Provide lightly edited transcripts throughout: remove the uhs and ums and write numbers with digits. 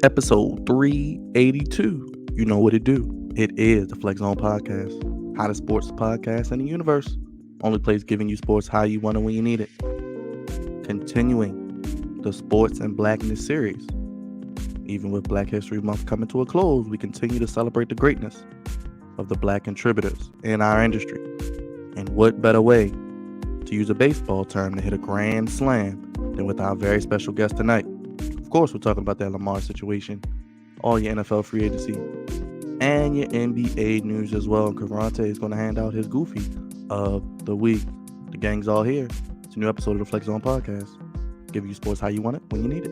Episode 382. You know what it do. It is the Flex Zone Podcast, hottest sports podcast in the universe. Only place giving you sports how you want it when you need it. Continuing the Sports and Blackness series. Even with Black History Month coming to a close, we continue to celebrate the greatness of the black contributors in our industry. And what better way to use a baseball term to hit a grand slam than with our very special guest tonight. Of course, we're talking about that Lamar situation, all your NFL free agency, and your NBA news as well. And Durant is going to hand out his goofy of the week. The gang's all here. It's a new episode of the Flex Zone Podcast. Give you sports how you want it when you need it.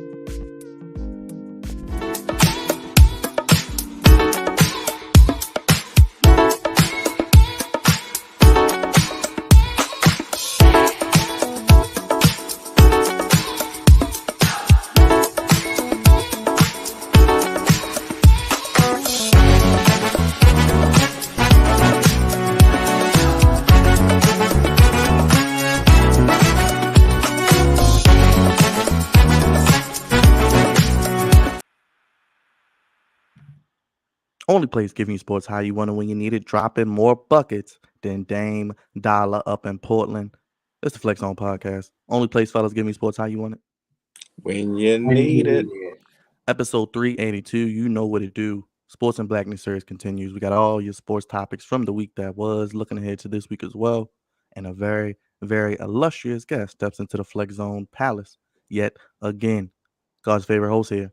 Only place giving you sports how you want it when you need it, dropping more buckets than Dame Dollar up in Portland. It's the Flex On Podcast. Only place, fellas, giving you sports how you want it when you need it. Episode 382. You know what it do. Sports and Blackness series continues. We got all your sports topics from the week that was, looking ahead to this week as well. And a very, very illustrious guest steps into the Flex Zone Palace yet again. God's favorite host here.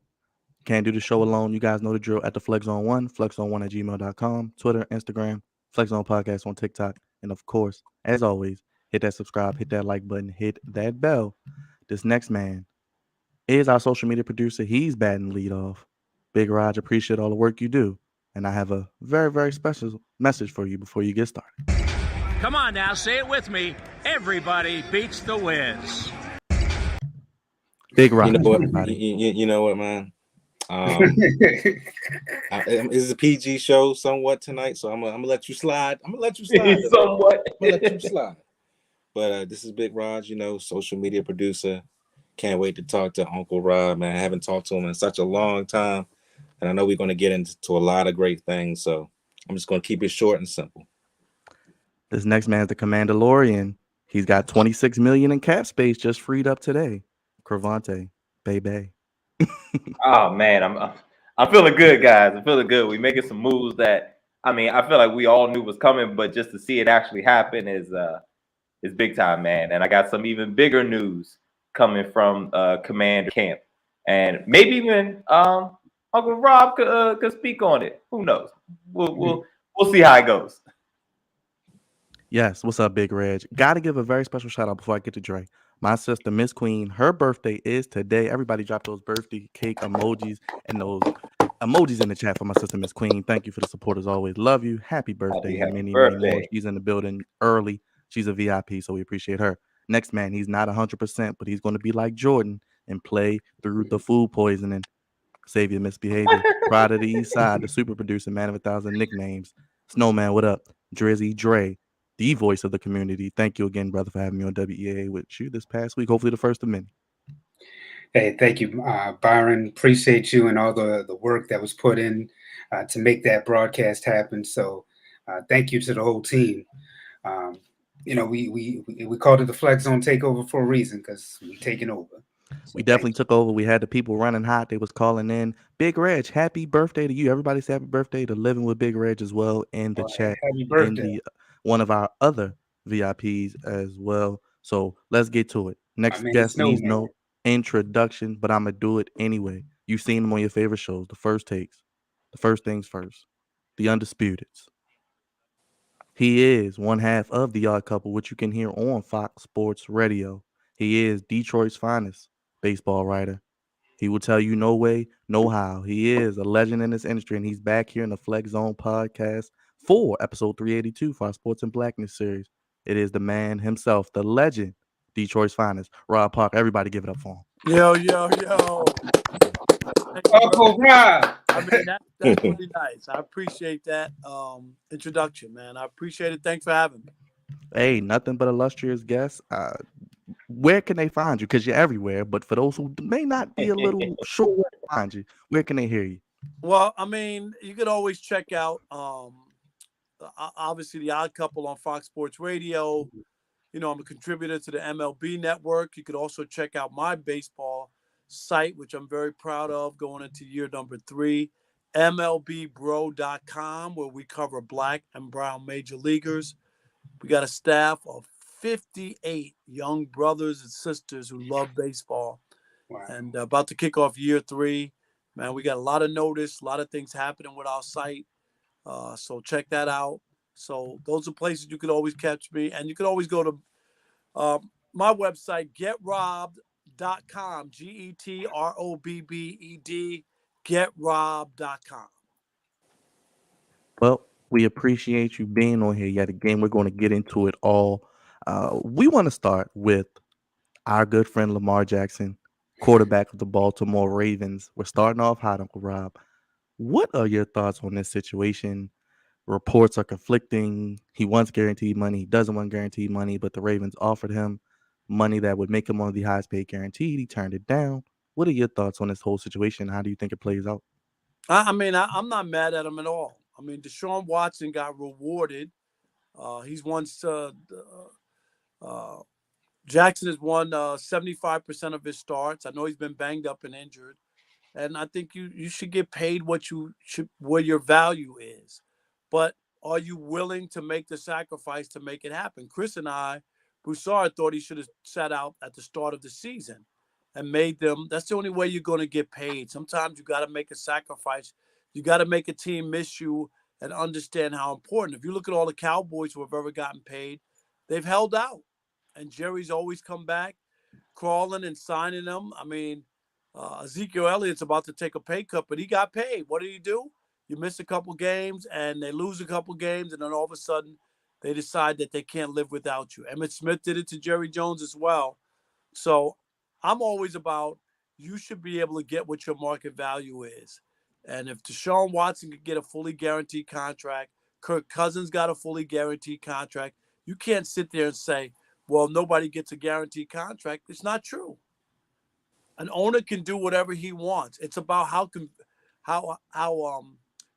Can't do the show alone. You guys know the drill at the FlexZone1, FlexZone1 at gmail.com, Twitter, Instagram, FlexZone Podcast on TikTok. And of course, as always, hit that subscribe, hit that like button, hit that bell. This next man is our social media producer. He's batting lead off. Big Raj, appreciate all the work you do. And I have a very, very special message for you before you get started. Come on now, say it with me. Everybody beats the Wiz. Big Raj. You know what? You know what, man? It's a PG show somewhat tonight, so I'm gonna let you slide. I'm gonna let you slide somewhat. I'm gonna let you slide. But this is Big Raj, social media producer. Can't wait to talk to Uncle Rob, man. I haven't talked to him in such a long time, and I know we're gonna get into a lot of great things. So I'm just gonna keep it short and simple. This next man is the Commandalorian. He's got $26 million in cap space just freed up today. Cravante, baby. Oh man, I'm feeling good, guys. I'm feeling good. We making some moves that I feel like we all knew was coming, but just to see it actually happen is big time, man. And I got some even bigger news coming from Commander Camp, and maybe even Uncle Rob could speak on it. Who knows? We'll see how it goes. Yes, what's up, Big Reg? Got to give a very special shout out before I get to Dre. My sister, Miss Queen, her birthday is today. Everybody drop those birthday cake emojis and those emojis in the chat for my sister, Miss Queen. Thank you for the support as always. Love you. Happy birthday. Happy many birthday. more. She's in the building early. She's a VIP, so we appreciate her. Next man, he's not 100%, but he's going to be like Jordan and play through the food poisoning. Savior misbehavior. Pride of the East Side, the super producer, man of 1,000 nicknames. Snowman, what up? Drizzy, Dre, the voice of the community. Thank you again, brother, for having me on WEA with you this past week. Hopefully the first of many. Hey, thank you, Byron. Appreciate you and all the work that was put in to make that broadcast happen. So thank you to the whole team. We called it the Flex Zone Takeover for a reason because we taking over. So we definitely took over. We had the people running hot. They was calling in. Big Reg, happy birthday to you. Everybody say happy birthday to Living with Big Reg as well in the chat. Happy birthday. One of our other VIPs as well. So let's get to it. Next guest needs no introduction, but I'm going to do it anyway. You've seen him on your favorite shows, the First Takes, the First Things First, the Undisputeds. He is one half of the Odd Couple, which you can hear on Fox Sports Radio. He is Detroit's finest baseball writer. He will tell you no way, no how. He is a legend in this industry, and he's back here in the Flex Zone Podcast for episode 382 for our Sports and Blackness series. It is the man himself, the legend, Detroit's finest, Rob Parker. Everybody give it up for him. Yo. Uncle Rob. That's really nice. I appreciate that introduction, man. I appreciate it. Thanks for having me. Hey, nothing but illustrious guests. Where can they find you? Because you're everywhere. But for those who may not be a little sure find you? Where can they hear you? Well, I mean, you could always check out obviously the Odd Couple on Fox Sports Radio. You know, I'm a contributor to the MLB Network. You could also check out my baseball site, which I'm very proud of, going into year number 3, MLBBro.com, where we cover black and brown major leaguers. We got a staff of 58 young brothers and sisters who love baseball. Wow. And about to kick off year 3. Man, we got a lot of notice, a lot of things happening with our site. So check that out. So those are places you could always catch me. And you could always go to my website, getrobbed.com, GETROBBED, getrobbed.com. Well, we appreciate you being on here yet again. We're going to get into it all. We want to start with our good friend Lamar Jackson, quarterback of the Baltimore Ravens. We're starting off hot, Uncle Rob. What are your thoughts on this situation? Reports are conflicting. He wants guaranteed money. He doesn't want guaranteed money, but the Ravens offered him money that would make him one of the highest paid guaranteed. He turned it down. What are your thoughts on this whole situation? How do you think it plays out? I'm not mad at him at all. I mean, Deshaun Watson got rewarded. He's won. Jackson has won 75% of his starts. I know he's been banged up and injured, and I think you should get paid what you should, where your value is. But are you willing to make the sacrifice to make it happen? Chris and I, Broussard thought he should have sat out at the start of the season and made them. That's the only way you're going to get paid. Sometimes you got to make a sacrifice. You got to make a team miss you and understand how important. If you look at all the Cowboys who have ever gotten paid, they've held out. And Jerry's always come back, crawling and signing them. I mean, Ezekiel Elliott's about to take a pay cut, but he got paid. What did he do? You miss a couple games, and they lose a couple games, and then all of a sudden they decide that they can't live without you. Emmitt Smith did it to Jerry Jones as well. So I'm always about you should be able to get what your market value is. And if Deshaun Watson could get a fully guaranteed contract, Kirk Cousins got a fully guaranteed contract, you can't sit there and say, well, nobody gets a guaranteed contract. It's not true. An owner can do whatever he wants. It's about how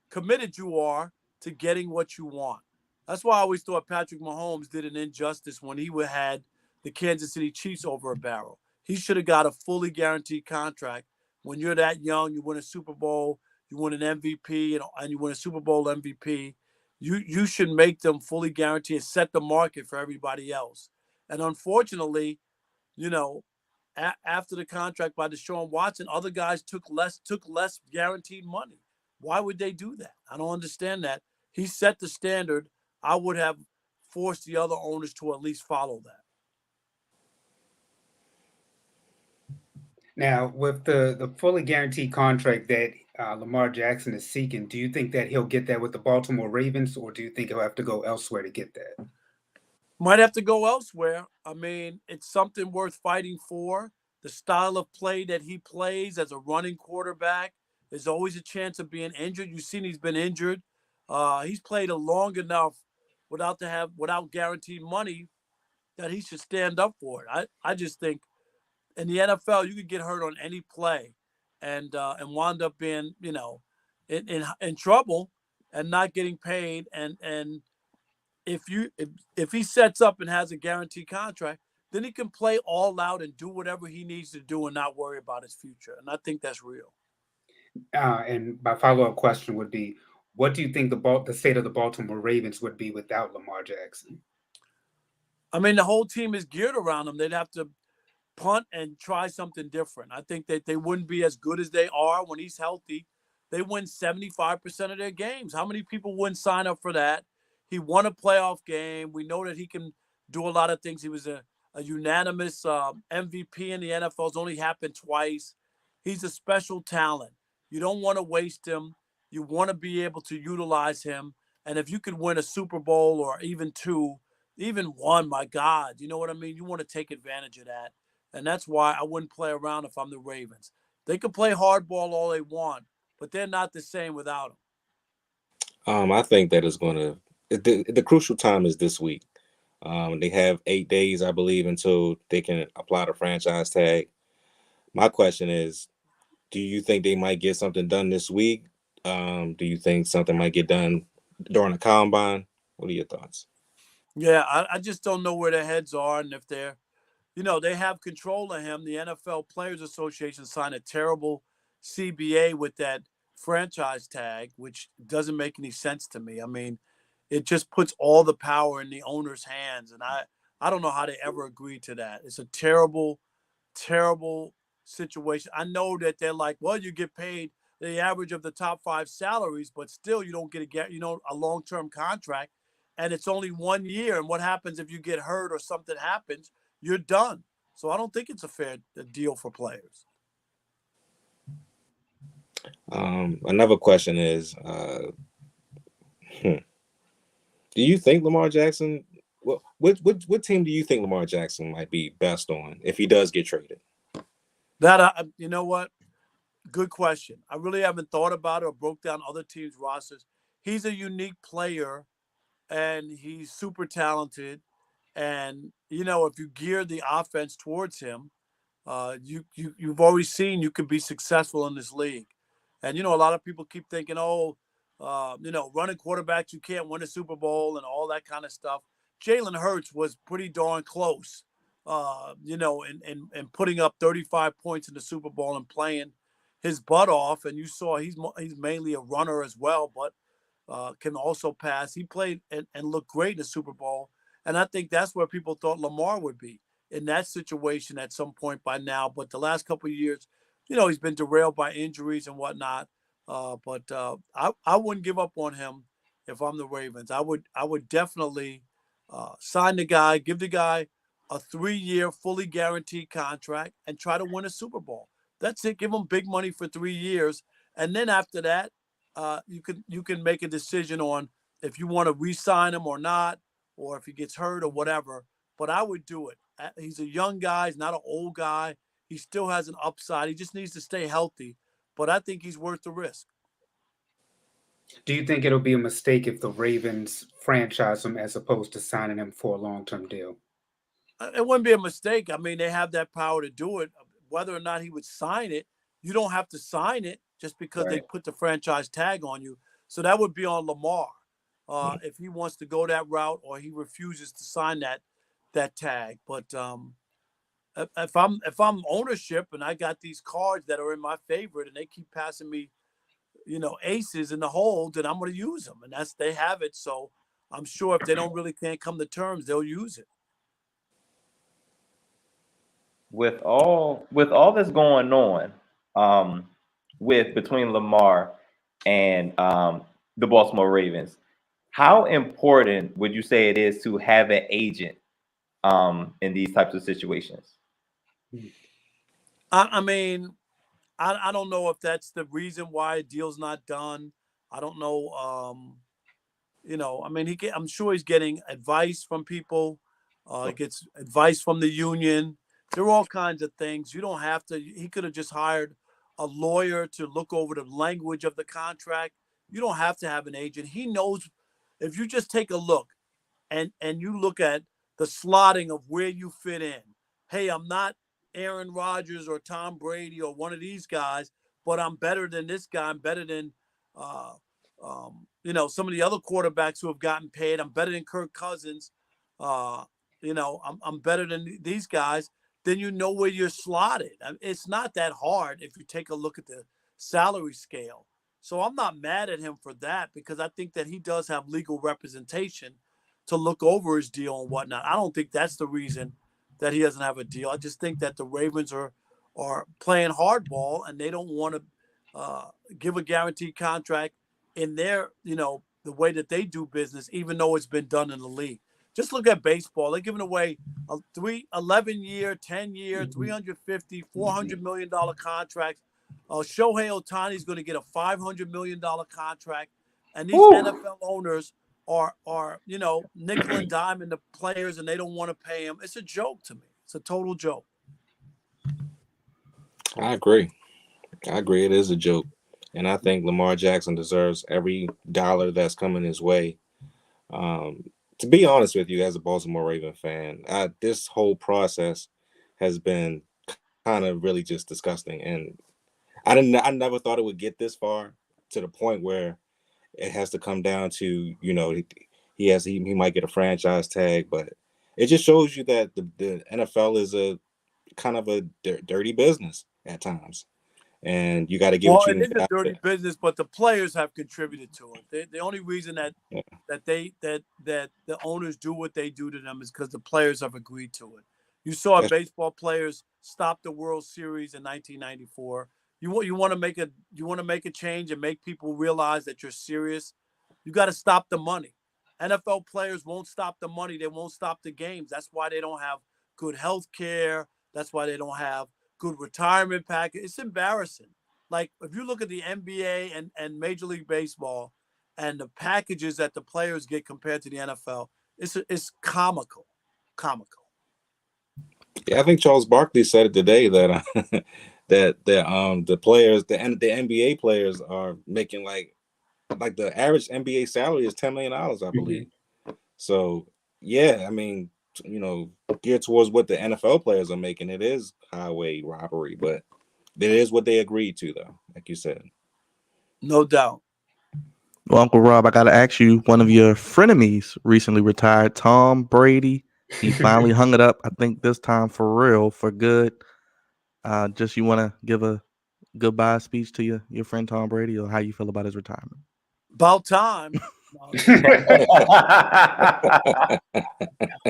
committed you are to getting what you want. That's why I always thought Patrick Mahomes did an injustice when he had the Kansas City Chiefs over a barrel. He should have got a fully guaranteed contract. When you're that young, you win a Super Bowl, you win an MVP, and you win a Super Bowl MVP. You should make them fully guaranteed and set the market for everybody else. And unfortunately, you know, after the contract by Deshaun Watson, other guys took less guaranteed money. Why would they do that? I don't understand that. He set the standard. I would have forced the other owners to at least follow that. Now, with the fully guaranteed contract that Lamar Jackson is seeking, do you think that he'll get that with the Baltimore Ravens, or do you think he'll have to go elsewhere to get that? Might have to go elsewhere. I mean, it's something worth fighting for. The style of play that he plays as a running quarterback, there's always a chance of being injured. You've seen he's been injured. He's played long enough without guaranteed money that he should stand up for it. I just think in the NFL you could get hurt on any play and wind up being in trouble and not getting paid and if he sets up and has a guaranteed contract, then he can play all out and do whatever he needs to do and not worry about his future. And I think that's real. And my follow-up question would be, what do you think the state of the Baltimore Ravens would be without Lamar Jackson? I mean, the whole team is geared around him. They'd have to punt and try something different. I think that they wouldn't be as good as they are when he's healthy. They win 75% of their games. How many people wouldn't sign up for that? He won a playoff game. We know that he can do a lot of things. He was a unanimous MVP in the NFL. It's only happened twice. He's a special talent. You don't want to waste him. You want to be able to utilize him. And if you could win a Super Bowl or even 2, even 1, my God, you know what I mean? You want to take advantage of that. And that's why I wouldn't play around if I'm the Ravens. They could play hardball all they want, but they're not the same without him. I think that is going to the crucial time is this week. They have 8 days, I believe, until they can apply the franchise tag. My question is, Do you think they might get something done this week? Do you think something might get done during the combine? What are your thoughts? Yeah, I just don't know where their heads are, and if they're, they have control of him. The NFL Players Association signed a terrible CBA with that franchise tag, which doesn't make any sense to me. I mean, it just puts all the power in the owner's hands, and I don't know how they ever agreed to that. It's a terrible, terrible situation. I know that they're like, well, you get paid the average of the top five salaries, but still you don't get a long-term contract, and it's only 1 year. And what happens if you get hurt or something happens? You're done. So I don't think it's a fair deal for players. Another question is, do you think Lamar Jackson? What team do you think Lamar Jackson might be best on if he does get traded? You know what? Good question. I really haven't thought about it or broke down other teams' rosters. He's a unique player, and he's super talented. And if you gear the offense towards him, you've always seen you can be successful in this league. And a lot of people keep thinking, oh, running quarterbacks, you can't win a Super Bowl and all that kind of stuff. Jalen Hurts was pretty darn close, and putting up 35 points in the Super Bowl and playing his butt off. And you saw he's mainly a runner as well, but can also pass. He played and looked great in the Super Bowl. And I think that's where people thought Lamar would be in that situation at some point by now. But the last couple of years, he's been derailed by injuries and whatnot. I wouldn't give up on him if I'm the Ravens. I would definitely sign the guy, give the guy a 3-year fully guaranteed contract, and try to win a Super Bowl. That's it. Give him big money for 3 years, and then after that, you can make a decision on if you want to re-sign him or not, or if he gets hurt or whatever. But I would do it. He's a young guy. He's not an old guy. He still has an upside. He just needs to stay healthy. But I think he's worth the risk. Do you think it'll be a mistake if the Ravens franchise him as opposed to signing him for a long-term deal? It wouldn't be a mistake. I mean, they have that power to do it. Whether or not he would sign it, you don't have to sign it just because they put the franchise tag on you. So that would be on Lamar if he wants to go that route or he refuses to sign that tag. But if I'm ownership and I got these cards that are in my favorite and they keep passing me, aces in the hole, then I'm going to use them, and they have it. So I'm sure if they can't come to terms, they'll use it. With all that's going on, with between Lamar and the Baltimore Ravens, how important would you say it is to have an agent in these types of situations? I mean, I don't know if that's the reason why a deal's not done. I don't know. I mean, I'm sure he's getting advice from people. He gets advice from the union. There are all kinds of things. You don't have to. He could have just hired a lawyer to look over the language of the contract. You don't have to have an agent. He knows. If you just take a look and you look at the slotting of where you fit in. Hey, I'm not Aaron Rodgers or Tom Brady or one of these guys, but I'm better than this guy. I'm better than some of the other quarterbacks who have gotten paid. I'm better than Kirk Cousins. I'm better than these guys. Then you know where you're slotted. It's not that hard if you take a look at the salary scale. So I'm not mad at him for that because I think that he does have legal representation to look over his deal and whatnot. I don't think that's the reason that he doesn't have a deal. I just think that the Ravens are playing hardball and they don't want to give a guaranteed contract in their, the way that they do business, even though it's been done in the league. Just look at baseball. They're giving away 11-year, 10-year, $350, $400 million contracts. Shohei Ohtani is going to get a $500 million contract. And these NFL owners are nickel and diming the players, and they don't want to pay them. It's a joke to me. It's a total joke. I agree. It is a joke. And I think Lamar Jackson deserves every dollar that's coming his way. To be honest with you, as a Baltimore Raven fan, this whole process has been kind of really just disgusting. And I never thought it would get this far to the point where it has to come down to, he might get a franchise tag, but it just shows you that the NFL is a kind of a dirty business at times, and you got to get Well, what you it can is get a out of dirty it. business, but the players have contributed to it. The only reason that Yeah. that the owners do what they do to them is because the players have agreed to it. You saw baseball players stop the World Series in 1994. You want to make a change and make people realize that you're serious. You got to stop the money. NFL players won't stop the money. They won't stop the games. That's why they don't have good health care. That's why they don't have good retirement package. It's embarrassing. Like if you look at the NBA and Major League Baseball and the packages that the players get compared to the NFL, it's comical, comical. Yeah, I think Charles Barkley said it today that the players, the NBA players are making like the average NBA salary is $10 million, I Mhm. believe. So yeah, I mean, geared towards what the NFL players are making, it is highway robbery, but it is what they agreed to, though, like you said. No doubt. Well, Uncle Rob, I got to ask you, one of your frenemies recently retired, Tom Brady. He finally hung it up, I think this time for real, for good. Just you want to give a goodbye speech to your friend Tom Brady, or how you feel about his retirement? About time.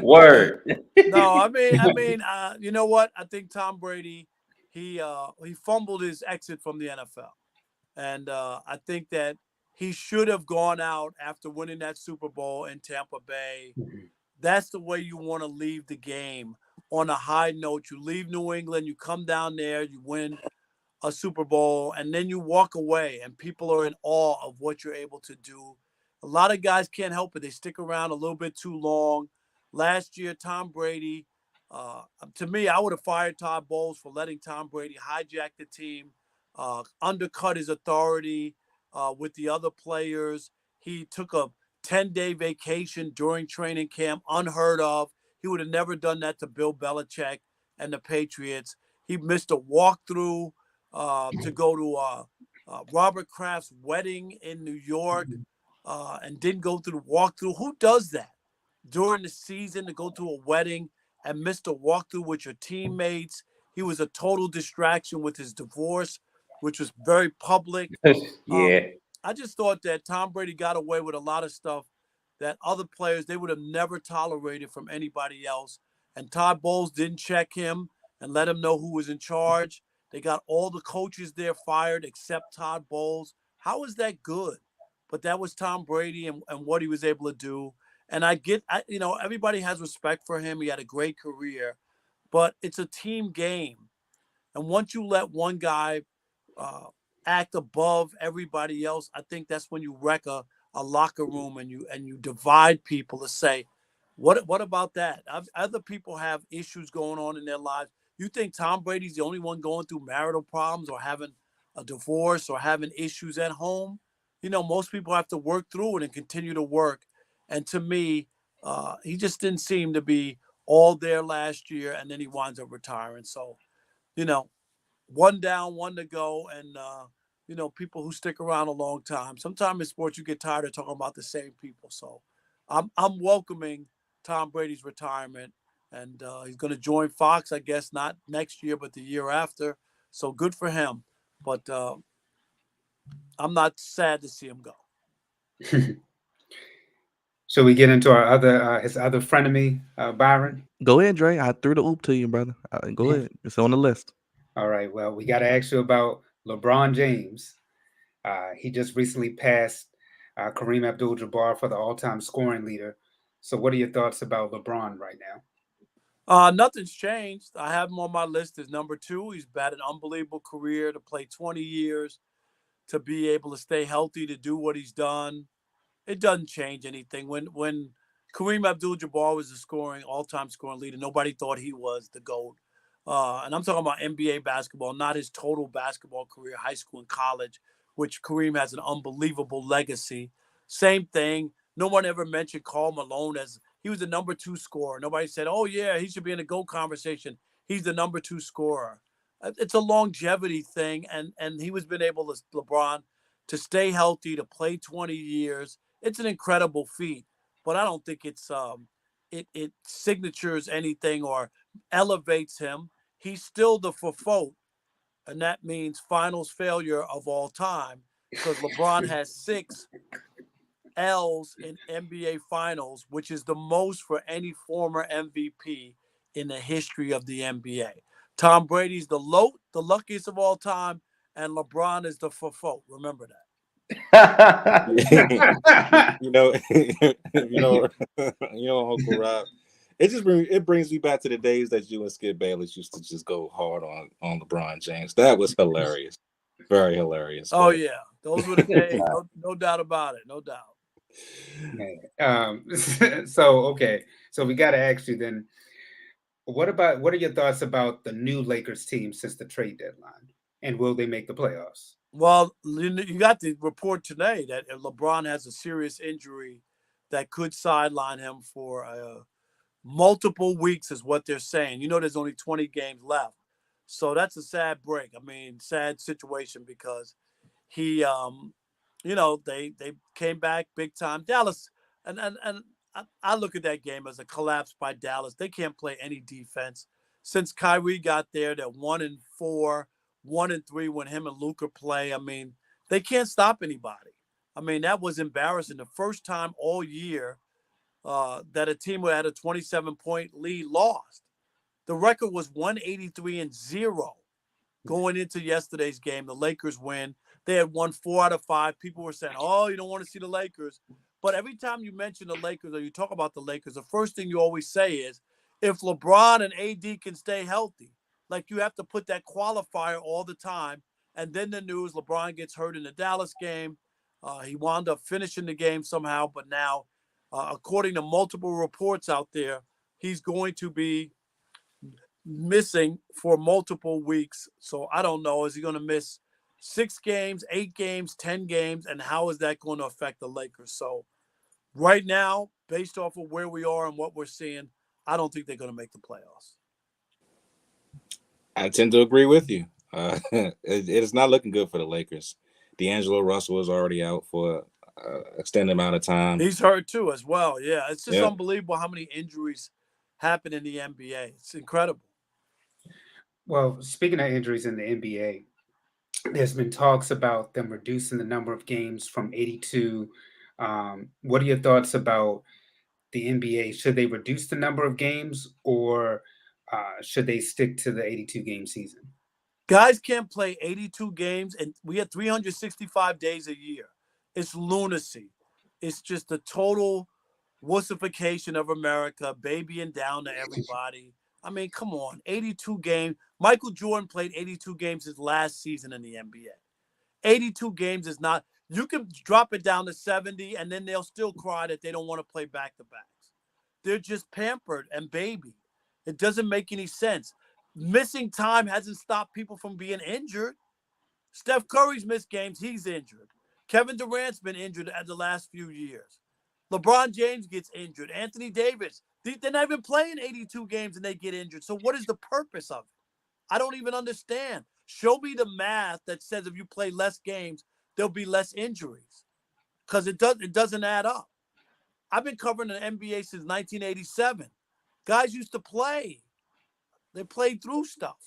Word. No, you know what? I think Tom Brady, he fumbled his exit from the NFL, and I think that he should have gone out after winning that Super Bowl in Tampa Bay. That's the way you want to leave the game, on a high note. You leave New England, you come down there, you win a Super Bowl, and then you walk away, and people are in awe of what you're able to do. A lot of guys can't help it. They stick around a little bit too long. Last year, Tom Brady, to me, I would have fired Todd Bowles for letting Tom Brady hijack the team, undercut his authority with the other players. He took a 10-day vacation during training camp, unheard of. He would have never done that to Bill Belichick and the Patriots. He missed a walkthrough to go to Robert Kraft's wedding in New York and didn't go through the walkthrough. Who does that during the season, to go to a wedding and miss the walkthrough with your teammates? He was a total distraction with his divorce, which was very public. Yeah. I just thought that Tom Brady got away with a lot of stuff that other players, they would have never tolerated from anybody else. And Todd Bowles didn't check him and let him know who was in charge. They got all the coaches there fired except Todd Bowles. How is that good? But that was Tom Brady and what he was able to do. And everybody has respect for him. He had a great career, but it's a team game. And once you let one guy uh, act above everybody else, I think that's when you wreck a locker room, and you divide people to say, what about that? Other people have issues going on in their lives. You think Tom Brady's the only one going through marital problems or having a divorce or having issues at home? Most people have to work through it and continue to work. And to me, he just didn't seem to be all there last year, and then he winds up retiring. So, you know, one down, one to go, and people who stick around a long time. Sometimes in sports, you get tired of talking about the same people. So, I'm welcoming Tom Brady's retirement, and he's going to join Fox, I guess, not next year, but the year after. So good for him. But I'm not sad to see him go. Shall we get into our his other frenemy, Byron? Go ahead, Dre. I threw the oop to you, brother. Go ahead. It's on the list. All right. Well, we got to ask you about LeBron James. He just recently passed Kareem Abdul-Jabbar for the all-time scoring leader. So, what are your thoughts about LeBron right now? Nothing's changed. I have him on my list as number 2. He's had an unbelievable career, to play 20 years, to be able to stay healthy, to do what he's done. It doesn't change anything. When Kareem Abdul-Jabbar was the all-time scoring leader, nobody thought he was the GOAT. And I'm talking about NBA basketball, not his total basketball career, high school and college, which Kareem has an unbelievable legacy. Same thing. No one ever mentioned Karl Malone as he was the number 2 scorer. Nobody said, oh, yeah, he should be in the GOAT conversation. He's the number 2 scorer. It's a longevity thing, and he was been able to LeBron to stay healthy, to play 20 years. It's an incredible feat, but I don't think it signatures anything or elevates him. He's still the faute, and that means finals failure of all time because LeBron has 6 L's in NBA Finals, which is the most for any former MVP in the history of the NBA. Tom Brady's the luckiest of all time, and LeBron is the faute. Remember that. you know, Uncle Rob. It brings me back to the days that you and Skip Bayless used to just go hard on LeBron James. That was hilarious, very hilarious. Oh yeah, those were the days. No doubt about it. No doubt. Okay, so we got to ask you then. What are your thoughts about the new Lakers team since the trade deadline, and will they make the playoffs? Well, you got the report today that LeBron has a serious injury that could sideline him for multiple weeks, is what they're saying. There's only 20 games left, so that's a sad break. I mean, sad situation because he, they came back big time. Dallas, and I look at that game as a collapse by Dallas. They can't play any defense. Since Kyrie got there, they're 1-4, 1-3 when him and Luka play. I mean, they can't stop anybody. I mean, that was embarrassing. The first time all year that a team who had a 27-point lead lost. The record was 183-0 going into yesterday's game. The Lakers win. They had won 4 out of 5. People were saying, oh, you don't want to see the Lakers. But every time you mention the Lakers or you talk about the Lakers, the first thing you always say is, if LeBron and AD can stay healthy, like you have to put that qualifier all the time. And then the news, LeBron gets hurt in the Dallas game. He wound up finishing the game somehow. But now, according to multiple reports out there, he's going to be missing for multiple weeks. So I don't know. Is he going to miss 6 games, 8 games, 10 games? And how is that going to affect the Lakers? So right now, based off of where we are and what we're seeing, I don't think they're going to make the playoffs. I tend to agree with you. It is not looking good for the Lakers. D'Angelo Russell is already out for an extended amount of time. He's hurt too as well. Yeah, it's just unbelievable how many injuries happen in the NBA. It's incredible. Well, speaking of injuries in the NBA, there's been talks about them reducing the number of games from 82. What are your thoughts about the NBA? Should they reduce the number of games, or should they stick to the 82-game season? Guys can't play 82 games, and we have 365 days a year. It's lunacy. It's just the total wussification of America, babying down to everybody. I mean, come on, 82 games. Michael Jordan played 82 games his last season in the NBA. 82 games is not – you can drop it down to 70, and then they'll still cry that they don't want to play back-to-backs. They're just pampered and babied. It doesn't make any sense. Missing time hasn't stopped people from being injured. Steph Curry's missed games. He's injured. Kevin Durant's been injured the last few years. LeBron James gets injured. Anthony Davis. They're not even playing 82 games and they get injured. So what is the purpose of it? I don't even understand. Show me the math that says if you play less games, there'll be less injuries. Because it doesn't add up. I've been covering the NBA since 1987. Guys used to play. They played through stuff.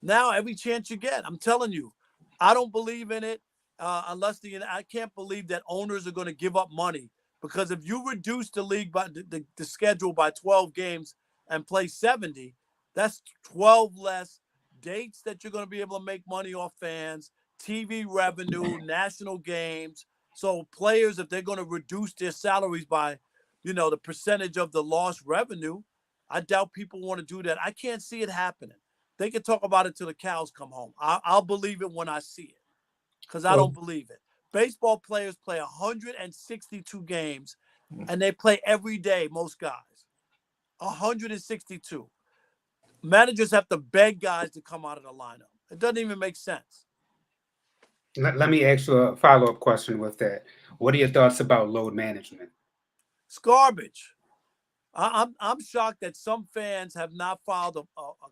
Now, every chance you get, I'm telling you, I don't believe in it unless I can't believe that owners are going to give up money, because if you reduce the league by the schedule by 12 games and play 70, that's 12 less dates that you're going to be able to make money off fans, TV revenue, national games. So players, if they're going to reduce their salaries by, the percentage of the lost revenue, I doubt people want to do that. I can't see it happening. They can talk about it till the cows come home. I'll believe it when I see it, because I don't believe it. Baseball players play 162 games, and they play every day, most guys. 162. Managers have to beg guys to come out of the lineup. It doesn't even make sense. Let me ask you a follow-up question with that. What are your thoughts about load management? It's garbage. I'm shocked that some fans have not filed a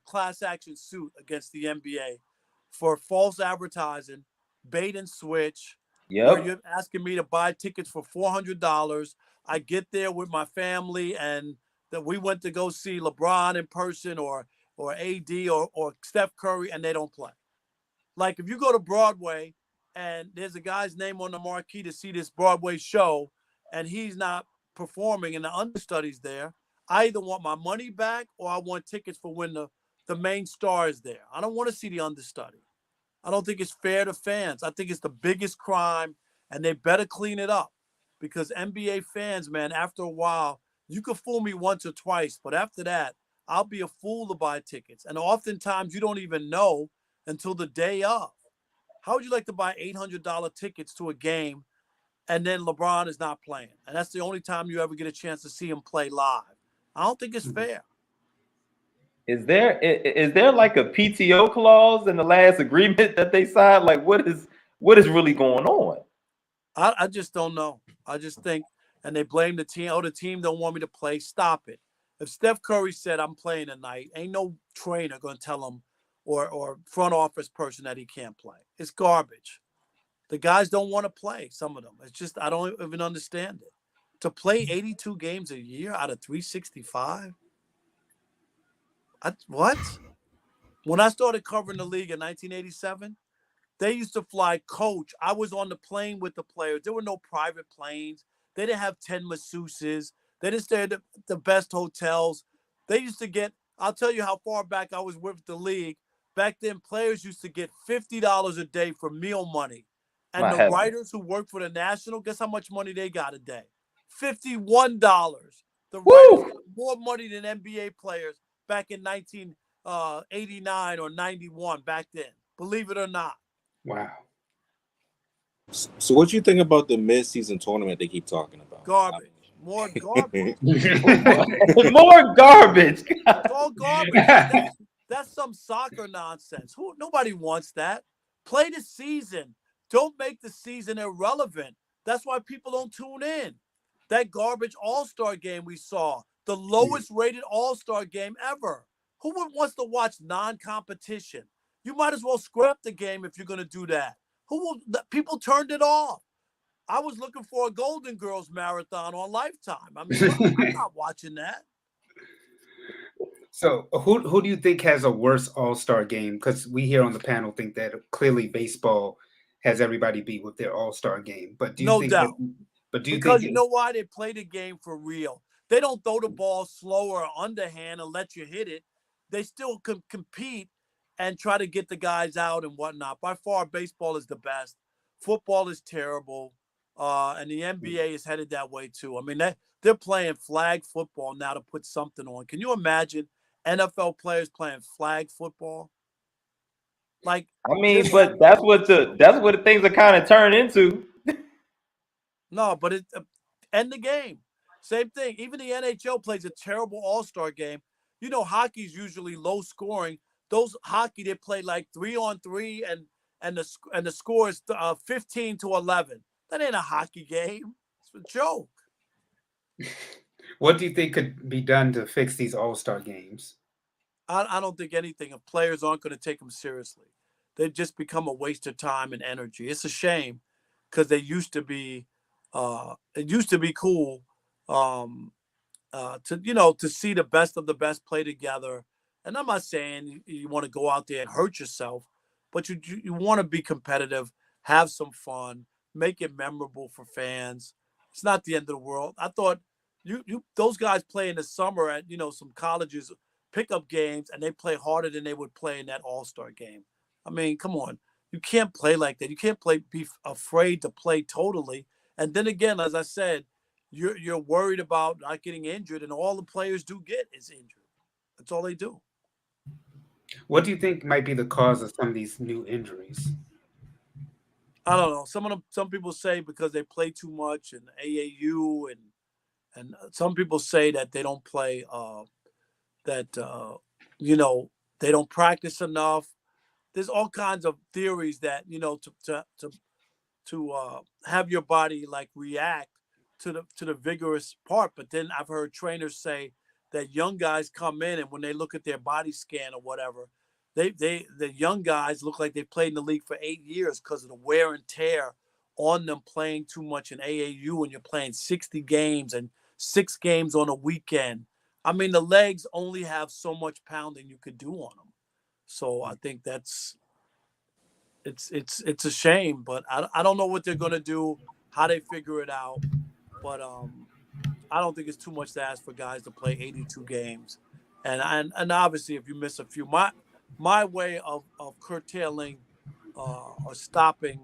class action suit against the NBA for false advertising, bait and switch, where Yep. you're asking me to buy tickets for $400. I get there with my family, and that we went to go see LeBron in person, or AD, or Steph Curry, and they don't play. Like if you go to Broadway and there's a guy's name on the marquee to see this Broadway show, and he's not performing and the understudy's there, I either want my money back or I want tickets for when the main star is there. I don't want to see the understudy. I don't think it's fair to fans. I think it's the biggest crime, and they better clean it up, because NBA fans, man, after a while, you could fool me once or twice, but after that, I'll be a fool to buy tickets. And oftentimes you don't even know until the day of. How would you like to buy $800 tickets to a game and then LeBron is not playing? And that's the only time you ever get a chance to see him play live. I don't think it's fair. Is there like a PTO clause in the last agreement that they signed? Like what is really going on? I just don't know. I just think, and they blame the team. Oh, the team don't want me to play. Stop it. If Steph Curry said I'm playing tonight, ain't no trainer going to tell him, or front office person, that he can't play. It's garbage. The guys don't want to play, some of them. It's just, I don't even understand it. To play 82 games a year out of 365? What? When I started covering the league in 1987, they used to fly coach. I was on the plane with the players. There were no private planes. They didn't have 10 masseuses. They didn't stay at the best hotels. They used to get, I'll tell you how far back I was with the league. Back then, players used to get $50 a day for meal money. And My the heaven. writers who worked for the National, guess how much money they got a day? $51. The Woo! writers got more money than NBA players back in 1989 or 91 back then. Believe it or not. Wow. So what you think about the mid-season tournament they keep talking about? Garbage. More garbage. More garbage. It's all garbage. That's some soccer nonsense. Nobody wants that. Play the season. Don't make the season irrelevant. That's why people don't tune in. That garbage All-Star game we saw, the lowest rated All-Star game ever. Who wants to watch non-competition? You might as well scrap the game if you're going to do that. People turned it off. I was looking for a Golden Girls marathon on Lifetime. I mean, I'm not watching that. So who do you think has a worse All-Star game? Because we here on the panel think that clearly baseball has everybody beat with their All-Star game. But do you No think doubt. Because you know why? They play the game for real. They don't throw the ball slower or underhand and let you hit it. They still can compete and try to get the guys out and whatnot. By far, baseball is the best. Football is terrible. And the NBA is headed that way too. I mean, they're playing flag football now to put something on. Can you imagine NFL players playing flag football? Like, I mean, but that's what the things are kind of turned into. no, but it end the game. Same thing. Even the NHL plays a terrible All-Star game. You know, hockey's usually low scoring. Those hockey, they play like 3-on-3, and the score is 15-11. That ain't a hockey game. It's a joke. What do you think could be done to fix these All-Star games? I don't think anything. If players aren't going to take them seriously, they just become a waste of time and energy. It's a shame, because they used to be. It used to be cool to see the best of the best play together. And I'm not saying you want to go out there and hurt yourself, but you want to be competitive, have some fun, make it memorable for fans. It's not the end of the world. I thought those guys play in the summer at some colleges pickup games, and they play harder than they would play in that All-Star game. I mean, come on. You can't play like that. You can't be afraid to play totally. And then again, as I said, you're worried about not getting injured, and all the players do get is injured. That's all they do. What do you think might be the cause of some of these new injuries? I don't know. Some people say because they play too much in AAU, and some people say that they don't play they don't practice enough. There's all kinds of theories that to have your body like react to the vigorous part. But then I've heard trainers say that young guys come in and when they look at their body scan or whatever, the young guys look like they played in the league for 8 years because of the wear and tear on them playing too much in AAU and you're playing 60 games and 6 games on a weekend. I mean, the legs only have so much pounding you could do on them. So I think it's a shame, but I don't know what they're gonna do, how they figure it out. But I don't think it's too much to ask for guys to play 82 games, and obviously if you miss a few, my way of curtailing or stopping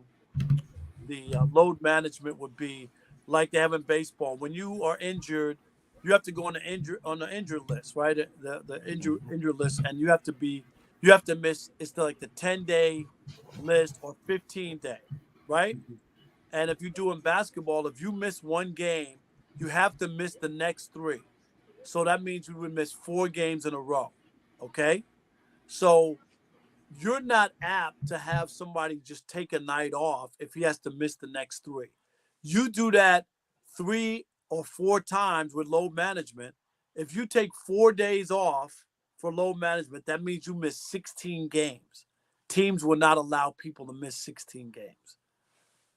the load management would be like they have in baseball. When you are injured, you have to go on the injured list, right? The injured list, and you have to miss. It's like the 10-day list or 15-day, right? And if you do in basketball, if you miss one game, you have to miss the next 3. So that means you would miss 4 games in a row. Okay, so you're not apt to have somebody just take a night off if he has to miss the next 3. You do that 3 or 4 times with load management. If you take 4 days off for load management, that means you miss 16 games. Teams will not allow people to miss 16 games.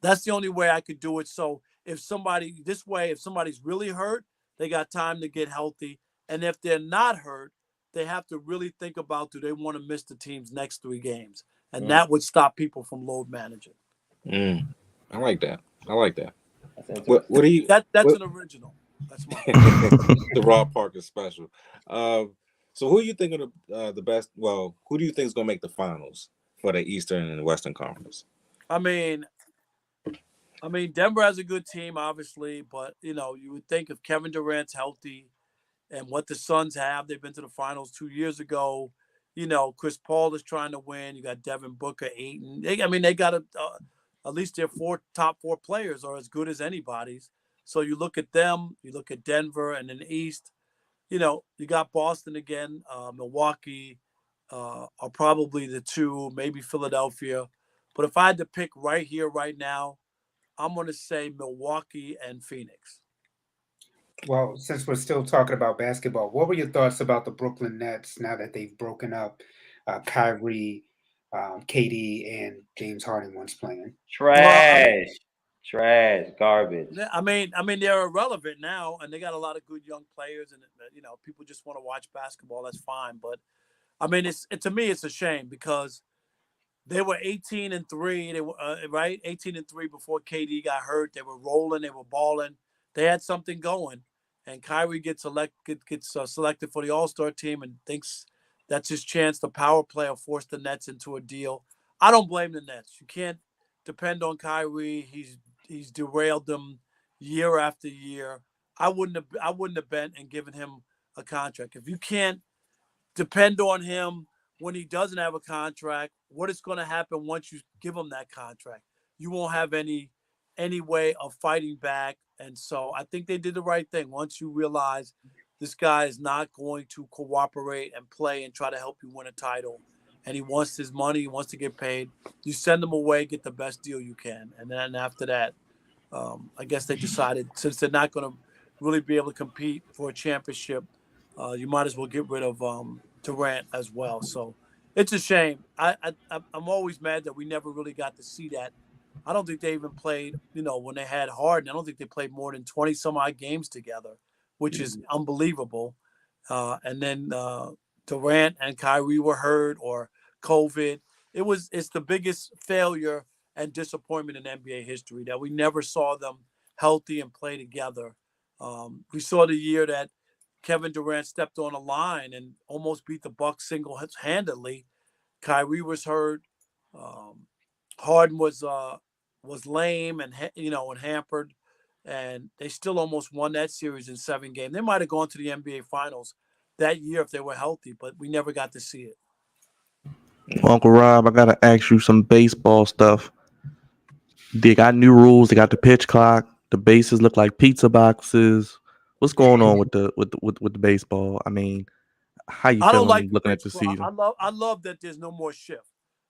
That's the only way I could do it. So if somebody's really hurt, they got time to get healthy. And if they're not hurt, they have to really think about, do they want to miss the team's next 3 games? And that would stop people from load managing. I like that. I like that. What do you? That's an original. That's mine. The Rob Parker special. So who are you thinking of the best? Well, who do you think is going to make the finals for the Eastern and Western Conference? I mean, Denver has a good team, obviously, but you would think if Kevin Durant's healthy and what the Suns have, they've been to the finals 2 years ago. Chris Paul is trying to win. You got Devin Booker, Ayton. They got at least their top four players are as good as anybody's. So you look at them, you look at Denver, and in the East, you got Boston again, Milwaukee are probably the 2, maybe Philadelphia. But if I had to pick right here, right now, I'm going to say Milwaukee and Phoenix. Well, since we're still talking about basketball, what were your thoughts about the Brooklyn Nets now that they've broken up Kyrie, KD, and James Harden once playing? Trash, garbage. I mean, they're irrelevant now, and they got a lot of good young players, and people just want to watch basketball. That's fine, but I mean, to me, it's a shame because they were 18-3. They were right 18-3 before KD got hurt. They were rolling. They were balling. They had something going, and Kyrie gets selected for the All-Star team and thinks that's his chance. The power play will force the Nets into a deal. I don't blame the Nets. You can't depend on Kyrie. He's derailed them year after year. I wouldn't have bent and given him a contract. If you can't depend on him when he doesn't have a contract, what is going to happen once you give him that contract? You won't have any way of fighting back. And so I think they did the right thing. Once you realize this guy is not going to cooperate and play and try to help you win a title, and he wants his money, he wants to get paid, you send him away, get the best deal you can. And then after that, I guess they decided, since they're not going to really be able to compete for a championship, you might as well get rid of Durant as well. So it's a shame. I'm always mad that we never really got to see that. I don't think they even played, when they had Harden. I don't think they played more than 20 some odd games together, which is unbelievable. And then Durant and Kyrie were hurt or COVID. It's the biggest failure and disappointment in NBA history that we never saw them healthy and play together. We saw the year that Kevin Durant stepped on a line and almost beat the Bucks single-handedly. Kyrie was hurt. Harden was lame and hampered, and they still almost won that series in 7 games. They might have gone to the NBA Finals that year if they were healthy, but we never got to see it. Uncle Rob, I gotta ask you some baseball stuff. They got new rules. They got the pitch clock. The bases look like pizza boxes. What's going on with the baseball? I mean, how you I don't feeling like looking at the season? I love that there's no more shift.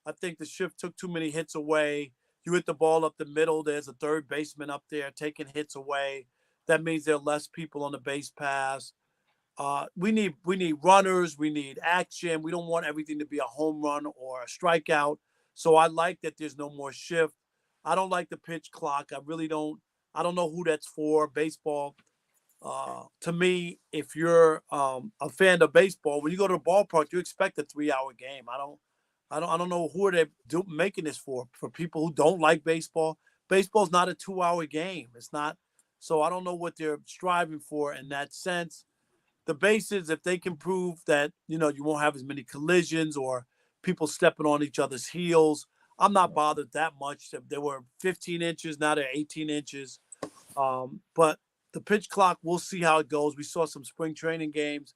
I think the shift took too many hits away. You hit the ball up the middle. There's a third baseman up there taking hits away. that means there are less people on the base pass. We need runners. We need action. We don't want everything to be a home run or a strikeout. So I like that there's no more shift. I don't like the pitch clock. I really don't. I don't know who that's for. Baseball. To me, if you're a fan of baseball, when you go to the ballpark, you expect a 3-hour game. I don't know who are they making this for. For people who don't like baseball, baseball's not a 2-hour game. It's not. So I don't know what they're striving for in that sense. The bases, if they can prove that you won't have as many collisions or people stepping on each other's heels, I'm not bothered that much. If they were 15 inches, now they're 18 inches. But the pitch clock, we'll see how it goes. We saw some spring training games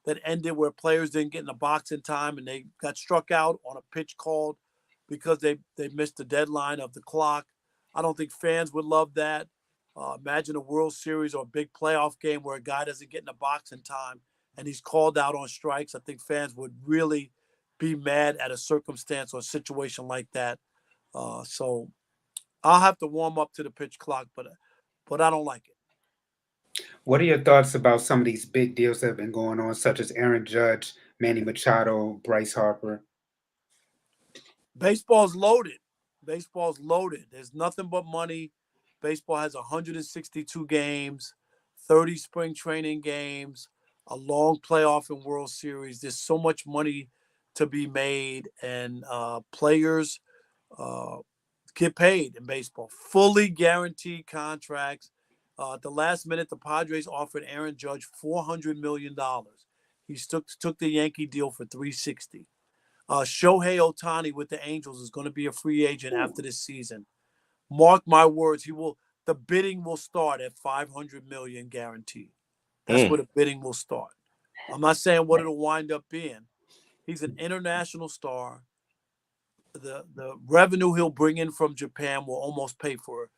that ended where players didn't get in the box in time and they got struck out on a pitch called because they missed the deadline of the clock. I don't think fans would love that. Imagine a World Series or a big playoff game where a guy doesn't get in the box in time and he's called out on strikes. I think fans would really be mad at a circumstance or a situation like that. So I'll have to warm up to the pitch clock, but I don't like it. What are your thoughts about some of these big deals that have been going on, such as Aaron Judge, Manny Machado, Bryce Harper? Baseball's loaded. Baseball's loaded. There's nothing but money. Baseball has 162 games, 30 spring training games, a long playoff and World Series. There's so much money to be made, and players get paid in baseball. Fully guaranteed contracts. At the last minute, the Padres offered Aaron Judge $400 million. He took the Yankee deal for $360. Shohei Ohtani with the Angels is going to be a free agent after this season. Mark my words, the bidding will start at $500 million guaranteed. That's where the bidding will start. I'm not saying what it'll wind up being. He's an international star. The revenue he'll bring in from Japan will almost pay for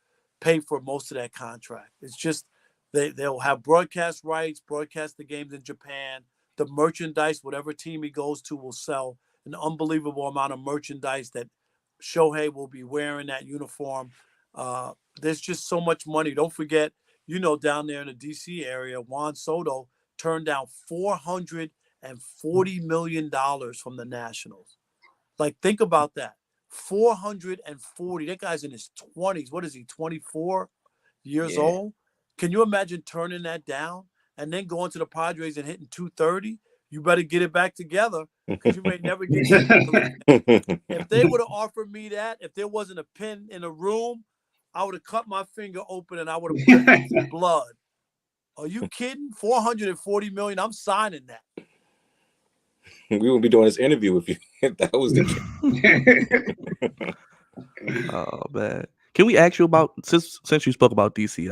most of that contract. It's just they'll have broadcast rights, broadcast the games in Japan. The merchandise, whatever team he goes to, will sell an unbelievable amount of merchandise that Shohei will be wearing that uniform. There's just so much money. Don't forget, down there in the D.C. area, Juan Soto turned down $440 million from the Nationals. Like, think about that. 440. That guy's in his 20s. What is he, 24 years old? Can you imagine turning that down and then going to the Padres and hitting 230? You better get it back together because you may never get it. If they would have offered me that, if there wasn't a pin in the room, I would have cut my finger open and I would have put it in blood. Are you kidding? $440 million. I'm signing that. We wouldn't be doing this interview if that was the case. Oh man, can we ask you about since you spoke about DC,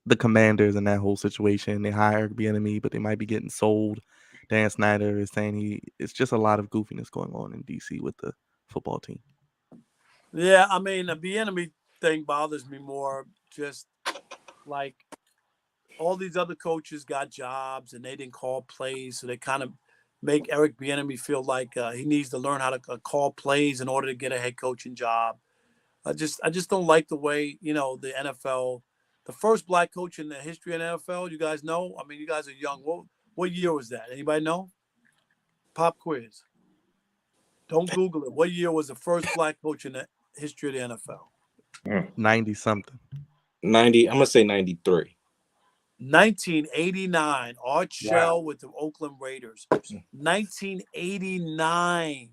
the Commanders and that whole situation? They hired Bieniemy, but they might be getting sold. Dan Snyder is saying it's just a lot of goofiness going on in DC with the football team. Yeah, I mean, the Bieniemy thing bothers me more. Just like all these other coaches got jobs and they didn't call plays, so they kind of make Eric Bieniemy feel like he needs to learn how to call plays in order to get a head coaching job. I just don't like the way, the NFL, the first black coach in the history of the NFL, you guys know? I mean, you guys are young. What year was that? Anybody know? Pop quiz. Don't Google it. What year was the first black coach in the history of the NFL? 90-something. 90. I'm going to say 93. 1989. Art Shell with the Oakland Raiders. 1989.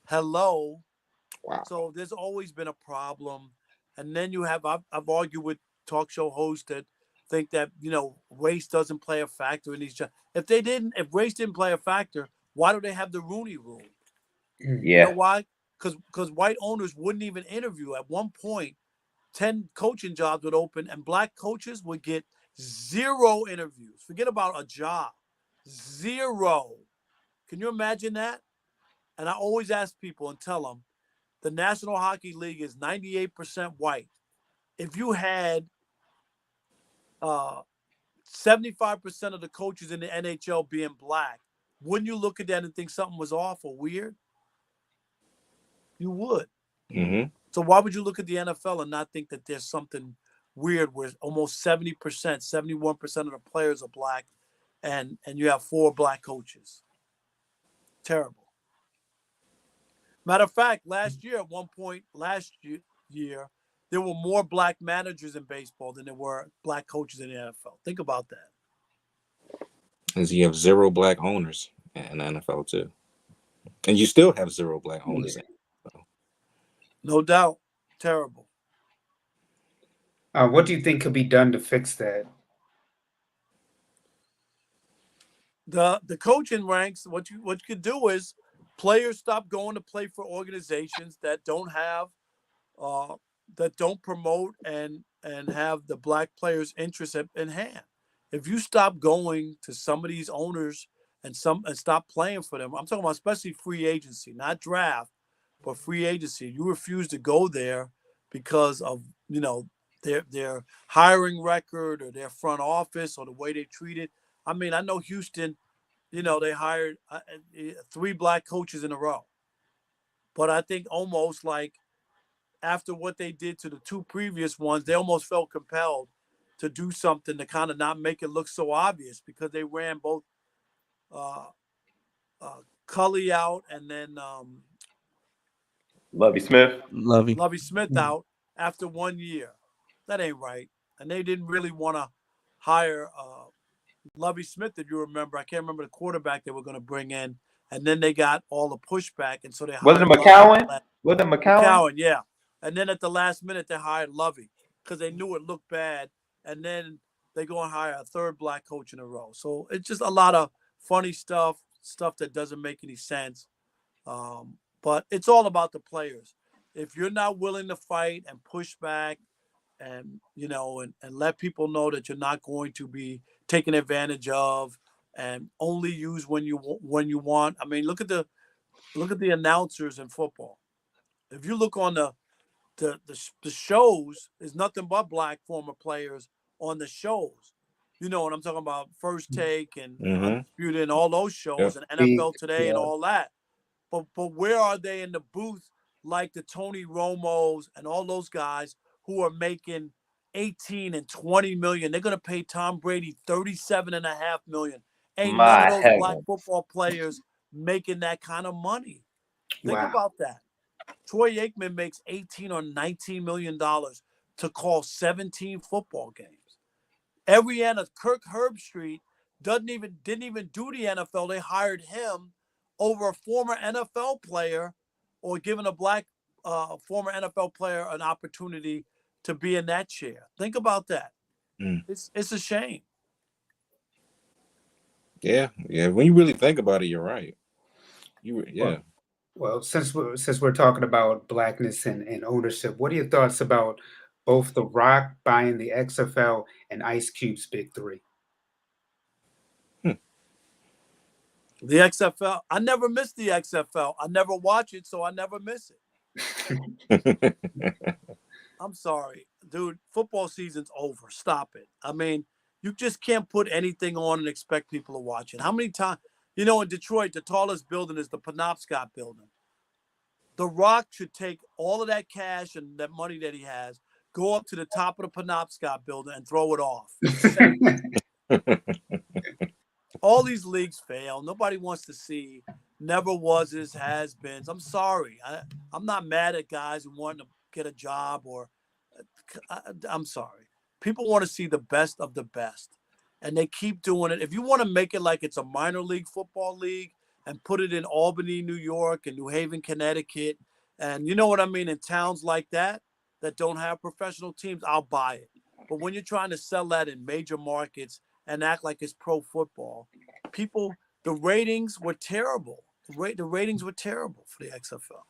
Hello. Wow. So there's always been a problem. And then you have, I've argued with talk show hosts that think that, race doesn't play a factor in these jobs. If race didn't play a factor, why do they have the Rooney Rule? Yeah. You know why? Because white owners wouldn't even interview. At one point, 10 coaching jobs would open and black coaches would get 0 interviews. Forget about a job. 0. Can you imagine that? And I always ask people and tell them, the National Hockey League is 98% white. If you had 75% of the coaches in the NHL being black, wouldn't you look at that and think something was off or weird? You would. Mm-hmm. So why would you look at the NFL and not think that there's something weird where almost 70%, 71% of the players are black, and you have 4 black coaches. Terrible. Matter of fact, last year, at one point year, there were more black managers in baseball than there were black coaches in the NFL. Think about that. Because you have 0 black owners in the NFL too, and you still have 0 black owners. Yeah. No doubt. Terrible. What do you think could be done to fix that? The coaching ranks, what you could do is players stop going to play for organizations that don't have that don't promote and have the black players' interests in hand. If you stop going to some of these owners and stop playing for them, I'm talking about especially free agency, not draft, but free agency. You refuse to go there because of their hiring record or their front office or the way they treat it. I mean, I know Houston, they hired 3 black coaches in a row, but I think almost like after what they did to the 2 previous ones, they almost felt compelled to do something to kind of not make it look so obvious, because they ran both Cully out and then Lovey Smith. Lovey Smith out after 1 year. That ain't right. And they didn't really want to hire Lovey Smith, if you remember. I can't remember the quarterback they were going to bring in. And then they got all the pushback, and so they hired McCowan? Was it McCowan? McCowan, yeah. And then at the last minute, they hired Lovey because they knew it looked bad. And then they go and hire a 3rd black coach in a row. So it's just a lot of funny stuff that doesn't make any sense. But it's all about the players. If you're not willing to fight and push back and let people know that you're not going to be taken advantage of and only use when you want. I mean, look at the announcers in football. If you look on the shows, there's nothing but black former players on the shows. You know what I'm talking about? First Take and Undisputed and all those shows, and NFL Today and all that. But where are they in the booth like the Tony Romos and all those guys who are making 18 and 20 million? They're going to pay Tom Brady 37.5 million. Ain't none of those black football players making that kind of money. Think about that. Troy Aikman makes 18 or 19 million dollars to call 17 football games. Kirk Herbstreit didn't even do the NFL. They hired him over a former NFL player, or giving a black former NFL player an opportunity to be in that chair. Think about that. It's a shame. Yeah. When you really think about it, you're right. Well, since we're talking about blackness and ownership, what are your thoughts about both The Rock buying the XFL and Ice Cube's Big 3? The XFL, I never miss the XFL. I never watch it, so I never miss it. I'm sorry, dude. Football season's over. Stop it. I mean, you just can't put anything on and expect people to watch it. How many times? In Detroit, the tallest building is the Penobscot building. The Rock should take all of that cash and that money that he has, go up to the top of the Penobscot building and throw it off. All these leagues fail. Nobody wants to see never was, has been. I'm sorry. I'm not mad at guys who want to get a job I'm sorry. People want to see the best of the best, and they keep doing it. If you want to make it like it's a minor league football league and put it in Albany, New York, and New Haven, Connecticut, and you know what I mean, in towns like that don't have professional teams, I'll buy it. But when you're trying to sell that in major markets and act like it's pro football, the ratings were terrible. The ratings were terrible for the XFL.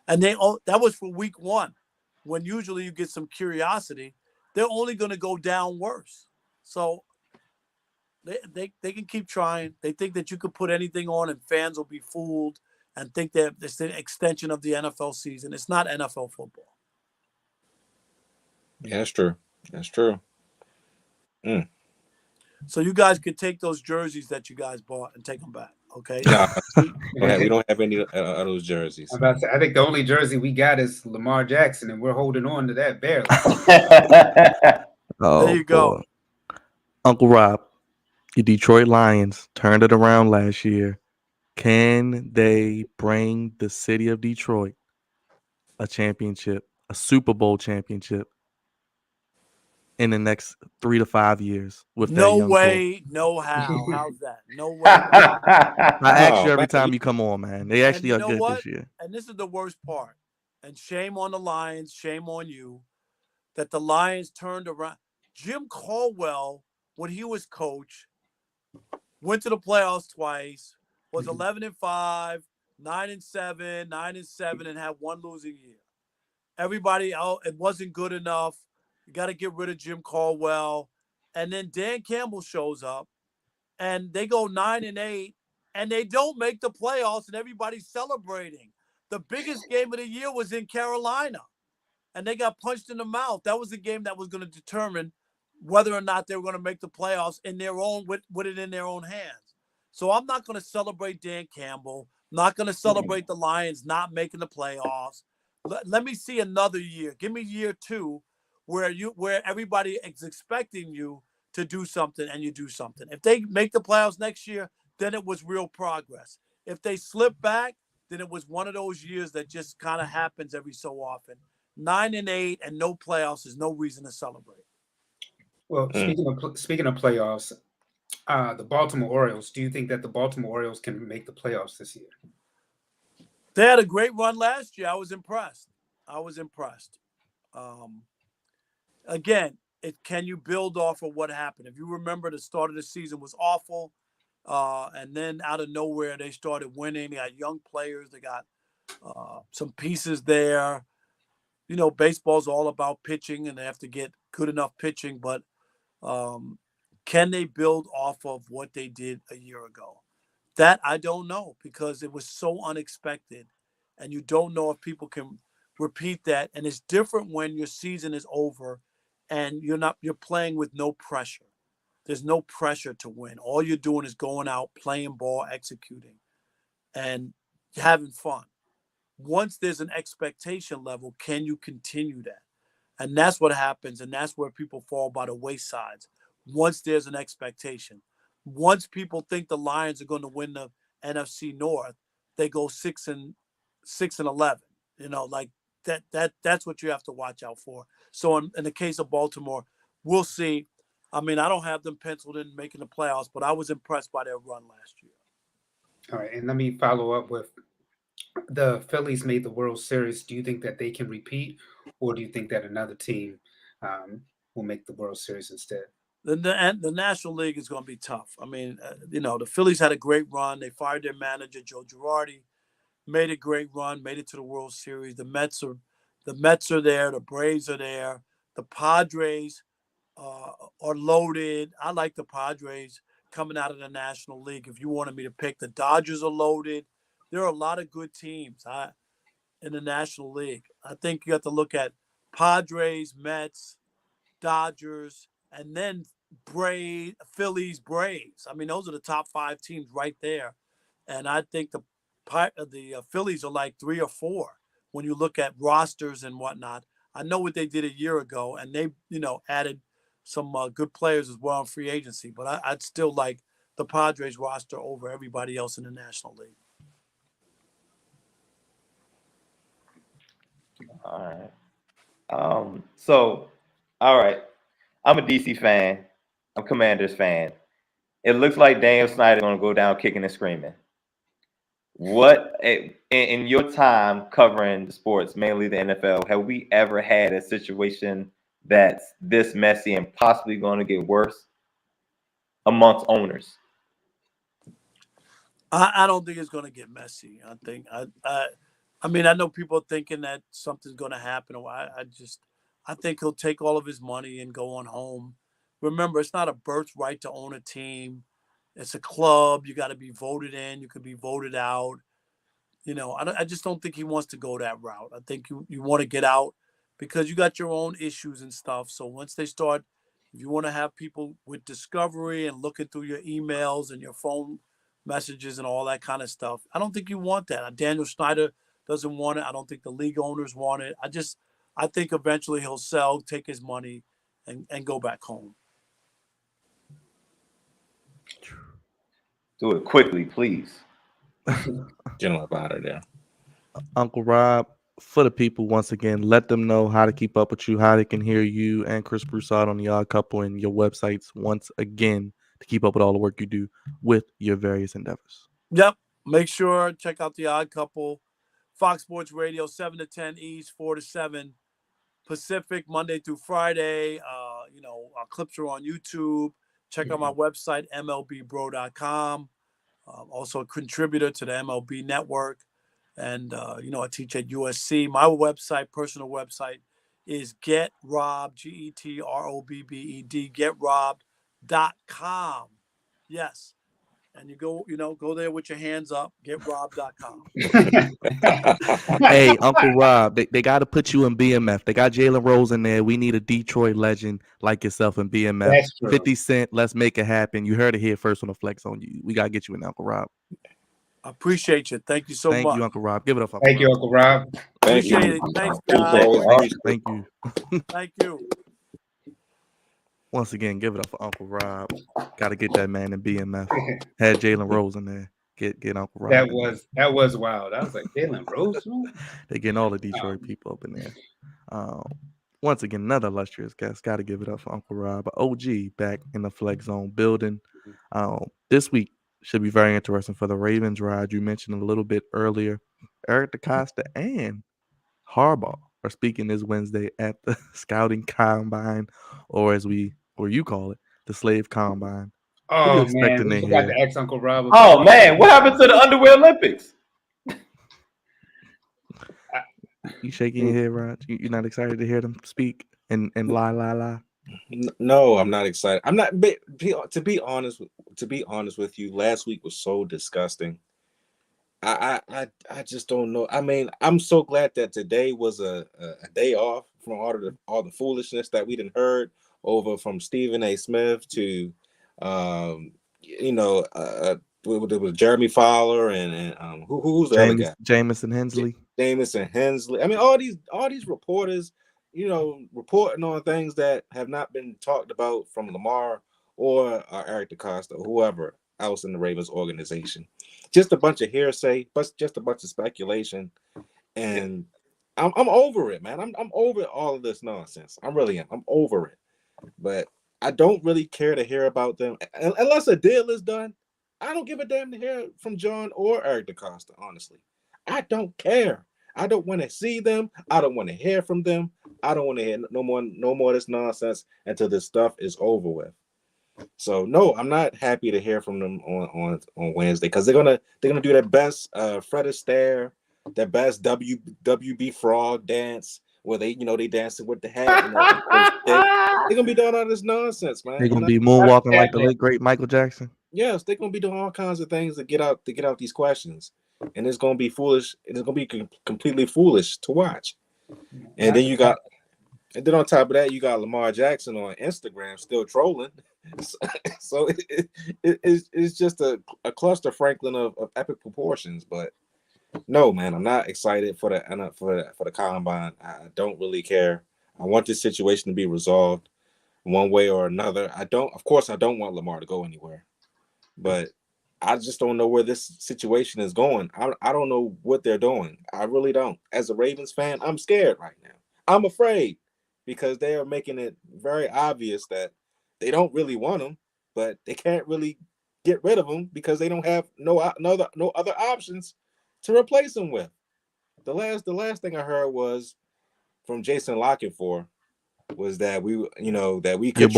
And that was for week 1, when usually you get some curiosity. They're only going to go down worse. So they can keep trying. They think that you could put anything on and fans will be fooled and think that it's an extension of the NFL season. It's not NFL football. Yeah, that's true. That's true. So you guys could take those jerseys that you guys bought and take them back. Okay. Nah, we don't have any of those jerseys. I'm about to say, I think the only jersey we got is Lamar Jackson, and we're holding on to that barely. Oh, There you go. boy. Uncle Rob, the Detroit Lions turned it around last year. Can they bring the city of Detroit a championship, a Super Bowl championship in the next 3 to 5 years with that No young core? way, no how. How's that? No way, no how. I ask you Oh, every man, time you come on, man. They And actually you are know good what? this year. And this is the worst part. And shame on the Lions, shame on you, that the Lions turned around. Jim Caldwell, when he was coach, went to the playoffs twice, was 11-5, 9-7, 9-7, and had one losing year. Everybody else, it wasn't good enough. You got to get rid of Jim Caldwell. And then Dan Campbell shows up, and they go 9-8, and they don't make the playoffs, and everybody's celebrating. The biggest game of the year was in Carolina, and they got punched in the mouth. That was the game that was going to determine whether or not they were going to make the playoffs in their own with it in their own hands. So I'm not going to celebrate Dan Campbell. I'm not going to celebrate the Lions not making the playoffs. Let me see another year. Give me year 2 where everybody is expecting you to do something and you do something. If they make the playoffs next year, then it was real progress. If they slip back, then it was one of those years that just kind of happens every so often. 9-8 and no playoffs is no reason to celebrate. Well, speaking of playoffs, the Baltimore Orioles. Do you think that the Baltimore Orioles can make the playoffs this year? They had a great run last year. I was impressed. Again, can you build off of what happened? If you remember, the start of the season was awful, and then out of nowhere they started winning. They got young players. They got some pieces there. You know, baseball's all about pitching, and they have to get good enough pitching. But can they build off of what they did a year ago? That I don't know, because it was so unexpected, and you don't know if people can repeat that. And it's different when your season is over and you're playing with no pressure. There's no pressure to win. All you're doing is going out, playing ball, executing, and having fun. Once there's an expectation level, can you continue that? And that's what happens, and that's where people fall by the waysides. Once there's an expectation, once people think the Lions are going to win the NFC North, they go 6-11. You know, like that's what you have to watch out for. So in the case of Baltimore, we'll see. I mean, I don't have them penciled in making the playoffs, but I was impressed by their run last year. All right, and let me follow up with the Phillies made the World Series. Do you think that they can repeat, or do you think that another team will make the World Series instead? The National League is going to be tough. I mean, the Phillies had a great run. They fired their manager, Joe Girardi, made a great run, made it to the World Series. The Mets are there. The Braves are there. The Padres are loaded. I like the Padres coming out of the National League. If you wanted me to pick, the Dodgers are loaded. There are a lot of good teams in the National League. I think you have to look at Padres, Mets, Dodgers, and then Phillies, Braves. I mean, those are the top 5 teams right there. And I think the Phillies are like 3 or 4 when you look at rosters and whatnot. I know what they did a year ago, and they, added some good players as well in free agency. But I'd still like the Padres roster over everybody else in the National League. All right. So, all right. I'm a DC fan. I'm a Commanders fan. It looks like Daniel Snyder's going to go down kicking and screaming. What in your time covering the sports, mainly the NFL, have we ever had a situation that's this messy and possibly going to get worse amongst owners? I don't think it's going to get messy. I mean, I know people are thinking that something's going to happen. I think he'll take all of his money and go on home. Remember, it's not a birthright to own a team. It's a club. You got to be voted in. You could be voted out. I just don't think he wants to go that route. I think you want to get out because you got your own issues and stuff. So once they start, if you want to have people with discovery and looking through your emails and your phone messages and all that kind of stuff. I don't think you want that. Daniel Snyder doesn't want it. I don't think the league owners want it. I think eventually he'll sell, take his money, and go back home. Do it quickly, please. Get him up out of there. Uncle Rob, for the people, once again, let them know how to keep up with you, how they can hear you and Chris Broussard on the Odd Couple and your websites once again to keep up with all the work you do with your various endeavors. Yep. Make sure check out the Odd Couple, Fox Sports Radio, 7 to 10 East, 4 to 7 Pacific, Monday through Friday. Our clips are on YouTube. Check out my website, mlbbro.com. Also a contributor to the MLB Network. And, I teach at USC. My website, personal website, is GetRobbed, GETROBBED, GetRobbed.com. Yes. And you go there with your hands up, GetRobbed.com. Hey, Uncle Rob, they got to put you in BMF. They got Jalen Rose in there. We need a Detroit legend like yourself in BMF. That's true. 50 Cent, let's make it happen. You heard it here first on the Flex on you. We got to get you in, Uncle Rob. I appreciate you. Thank you so much. Thank you, Uncle Rob. Give it up, Uncle Thank Rob. you, Uncle Rob. Appreciate it. Thanks, guys. Thank you. Thank you. Once again, give it up for Uncle Rob. Got to get that man in BMF. Had Jalen Rose in there. Get Uncle Rob. That was wild. I was like, Jalen Rose? They're getting all the Detroit people up in there. Once again, another illustrious guest. Got to give it up for Uncle Rob. OG back in the Flex Zone building. This week should be very interesting for the Ravens ride. You mentioned a little bit earlier. Eric DeCosta and Harbaugh are speaking this Wednesday at the Scouting Combine, or you call it, the Slave Combine. Oh, man. We forgot to ask Uncle Rob. Oh, man. What happened to the Underwear Olympics? You shaking your head, Raj? You're not excited to hear them speak and lie? No, I'm not excited. I'm not. To be honest with you, last week was so disgusting. I just don't know. I mean, I'm so glad that today was a day off from all the foolishness that we didn't heard over from Stephen A. Smith to, with Jeremy Fowler and who's the other guy? Jamison Hensley. Jamison Hensley. I mean, all these reporters, reporting on things that have not been talked about from Lamar or Eric DeCosta or whoever else in the Ravens organization. Just a bunch of hearsay, but just a bunch of speculation. And I'm over it, man. I'm over all of this nonsense. I really am. I'm over it. But I don't really care to hear about them unless a deal is done. I don't give a damn to hear from John or Eric DeCosta, honestly. I don't care. I don't want to see them. I don't want to hear from them. I don't want to hear no more of this nonsense until this stuff is over with. So no, I'm not happy to hear from them on Wednesday because they're gonna do their best Fred Astaire, their best WB Frog dance where they dancing with the hat. And they're gonna be doing all this nonsense, man. They're gonna be moonwalking like the late great Michael Jackson. Yes, they're gonna be doing all kinds of things to get out these questions, and it's gonna be foolish. It's gonna be completely foolish to watch. And then on top of that, you got Lamar Jackson on Instagram still trolling. So it's just a cluster Franklin of epic proportions. But no, man, I'm not excited for the combine. I don't really care. I want this situation to be resolved one way or another. Of course, I don't want Lamar to go anywhere, but I just don't know where this situation is going. I don't know what they're doing. I really don't. As a Ravens fan, I'm scared right now. I'm afraid because they are making it very obvious that they don't really want him, but they can't really get rid of him because they don't have no other options to replace him with. The last thing I heard was from Jason Lockett was that we could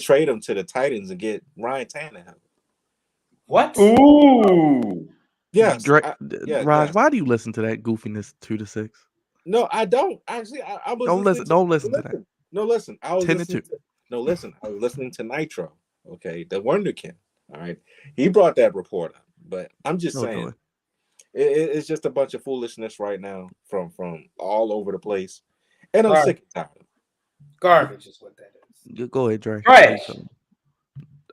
trade him to the Titans and get Ryan Tannehill. What? Ooh. Yes. Raj, why do you listen to that goofiness 2 to 6? No, I don't. Actually, I was don't listen to that. No, listen. I was 10 listening to 2. I was listening to Nitro. Okay, the Wonderkin. All right, he brought that report up, but I'm just saying, it's just a bunch of foolishness right now from all over the place, and I'm sick and tired of it. Garbage is what that is. Go ahead, Dre. Trash.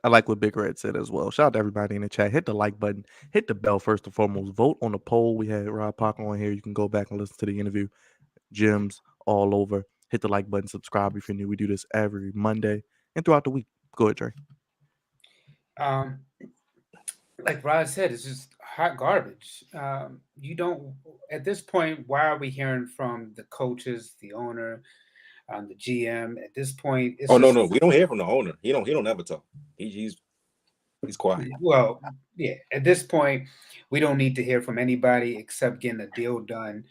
I like what Big Red said as well. Shout out to everybody in the chat. Hit the like button. Hit the bell first and foremost. Vote on the poll. We had Rob Parker on here. You can go back and listen to the interview. Gems all over. Hit the like button. Subscribe if you're new. We do this every Monday and throughout the week. Go ahead, Dre. Like Rod said, it's just hot garbage. You don't at this point. Why are we hearing from the coaches, the owner, the GM? At this point, it's no, we don't hear from the owner. He don't ever talk. He's quiet. Well, yeah. At this point, we don't need to hear from anybody except getting a deal done.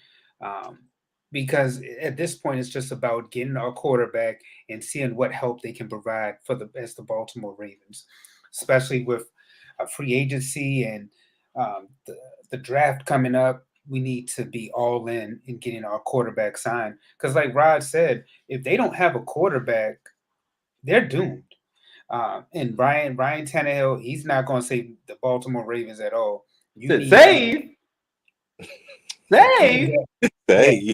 Because at this point, it's just about getting our quarterback and seeing what help they can provide for as the Baltimore Ravens, especially with a free agency and the draft coming up. We need to be all in getting our quarterback signed. Because, like Rod said, if they don't have a quarterback, they're doomed. And Ryan Tannehill, he's not going to save the Baltimore Ravens at all. Save. Hey.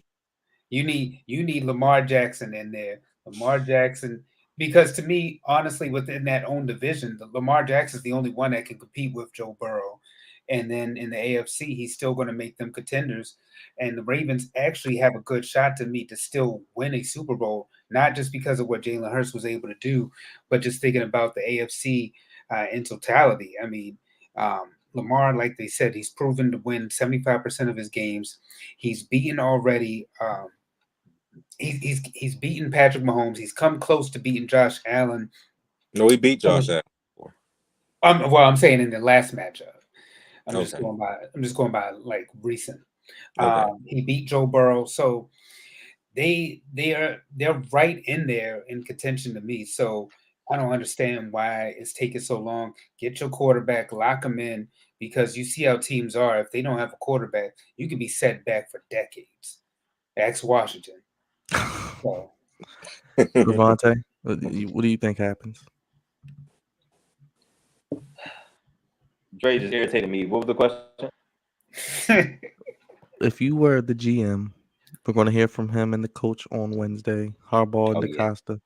You need Lamar Jackson in there. Lamar Jackson, because to me, honestly, within that own division, Lamar Jackson is the only one that can compete with Joe Burrow. And then in the AFC, he's still going to make them contenders. And the Ravens actually have a good shot to me to still win a Super Bowl, not just because of what Jalen Hurts was able to do, but just thinking about the AFC in totality. I mean, Lamar, like they said, he's proven to win 75% of his games. He's beaten already. He's beaten Patrick Mahomes. He's come close to beating Josh Allen. No, he beat Josh Allen. Well, I'm saying in the last matchup. I'm just going by like recent. Okay. He beat Joe Burrow, so they're right in there in contention to me. So I don't understand why it's taking so long. Get your quarterback, lock him in, because you see how teams are. If they don't have a quarterback, you can be set back for decades. Ask Washington. So, Devontae, what do you think happens? Dre just irritated me. What was the question? If you were the GM, we're going to hear from him and the coach on Wednesday, Harbaugh and DeCosta.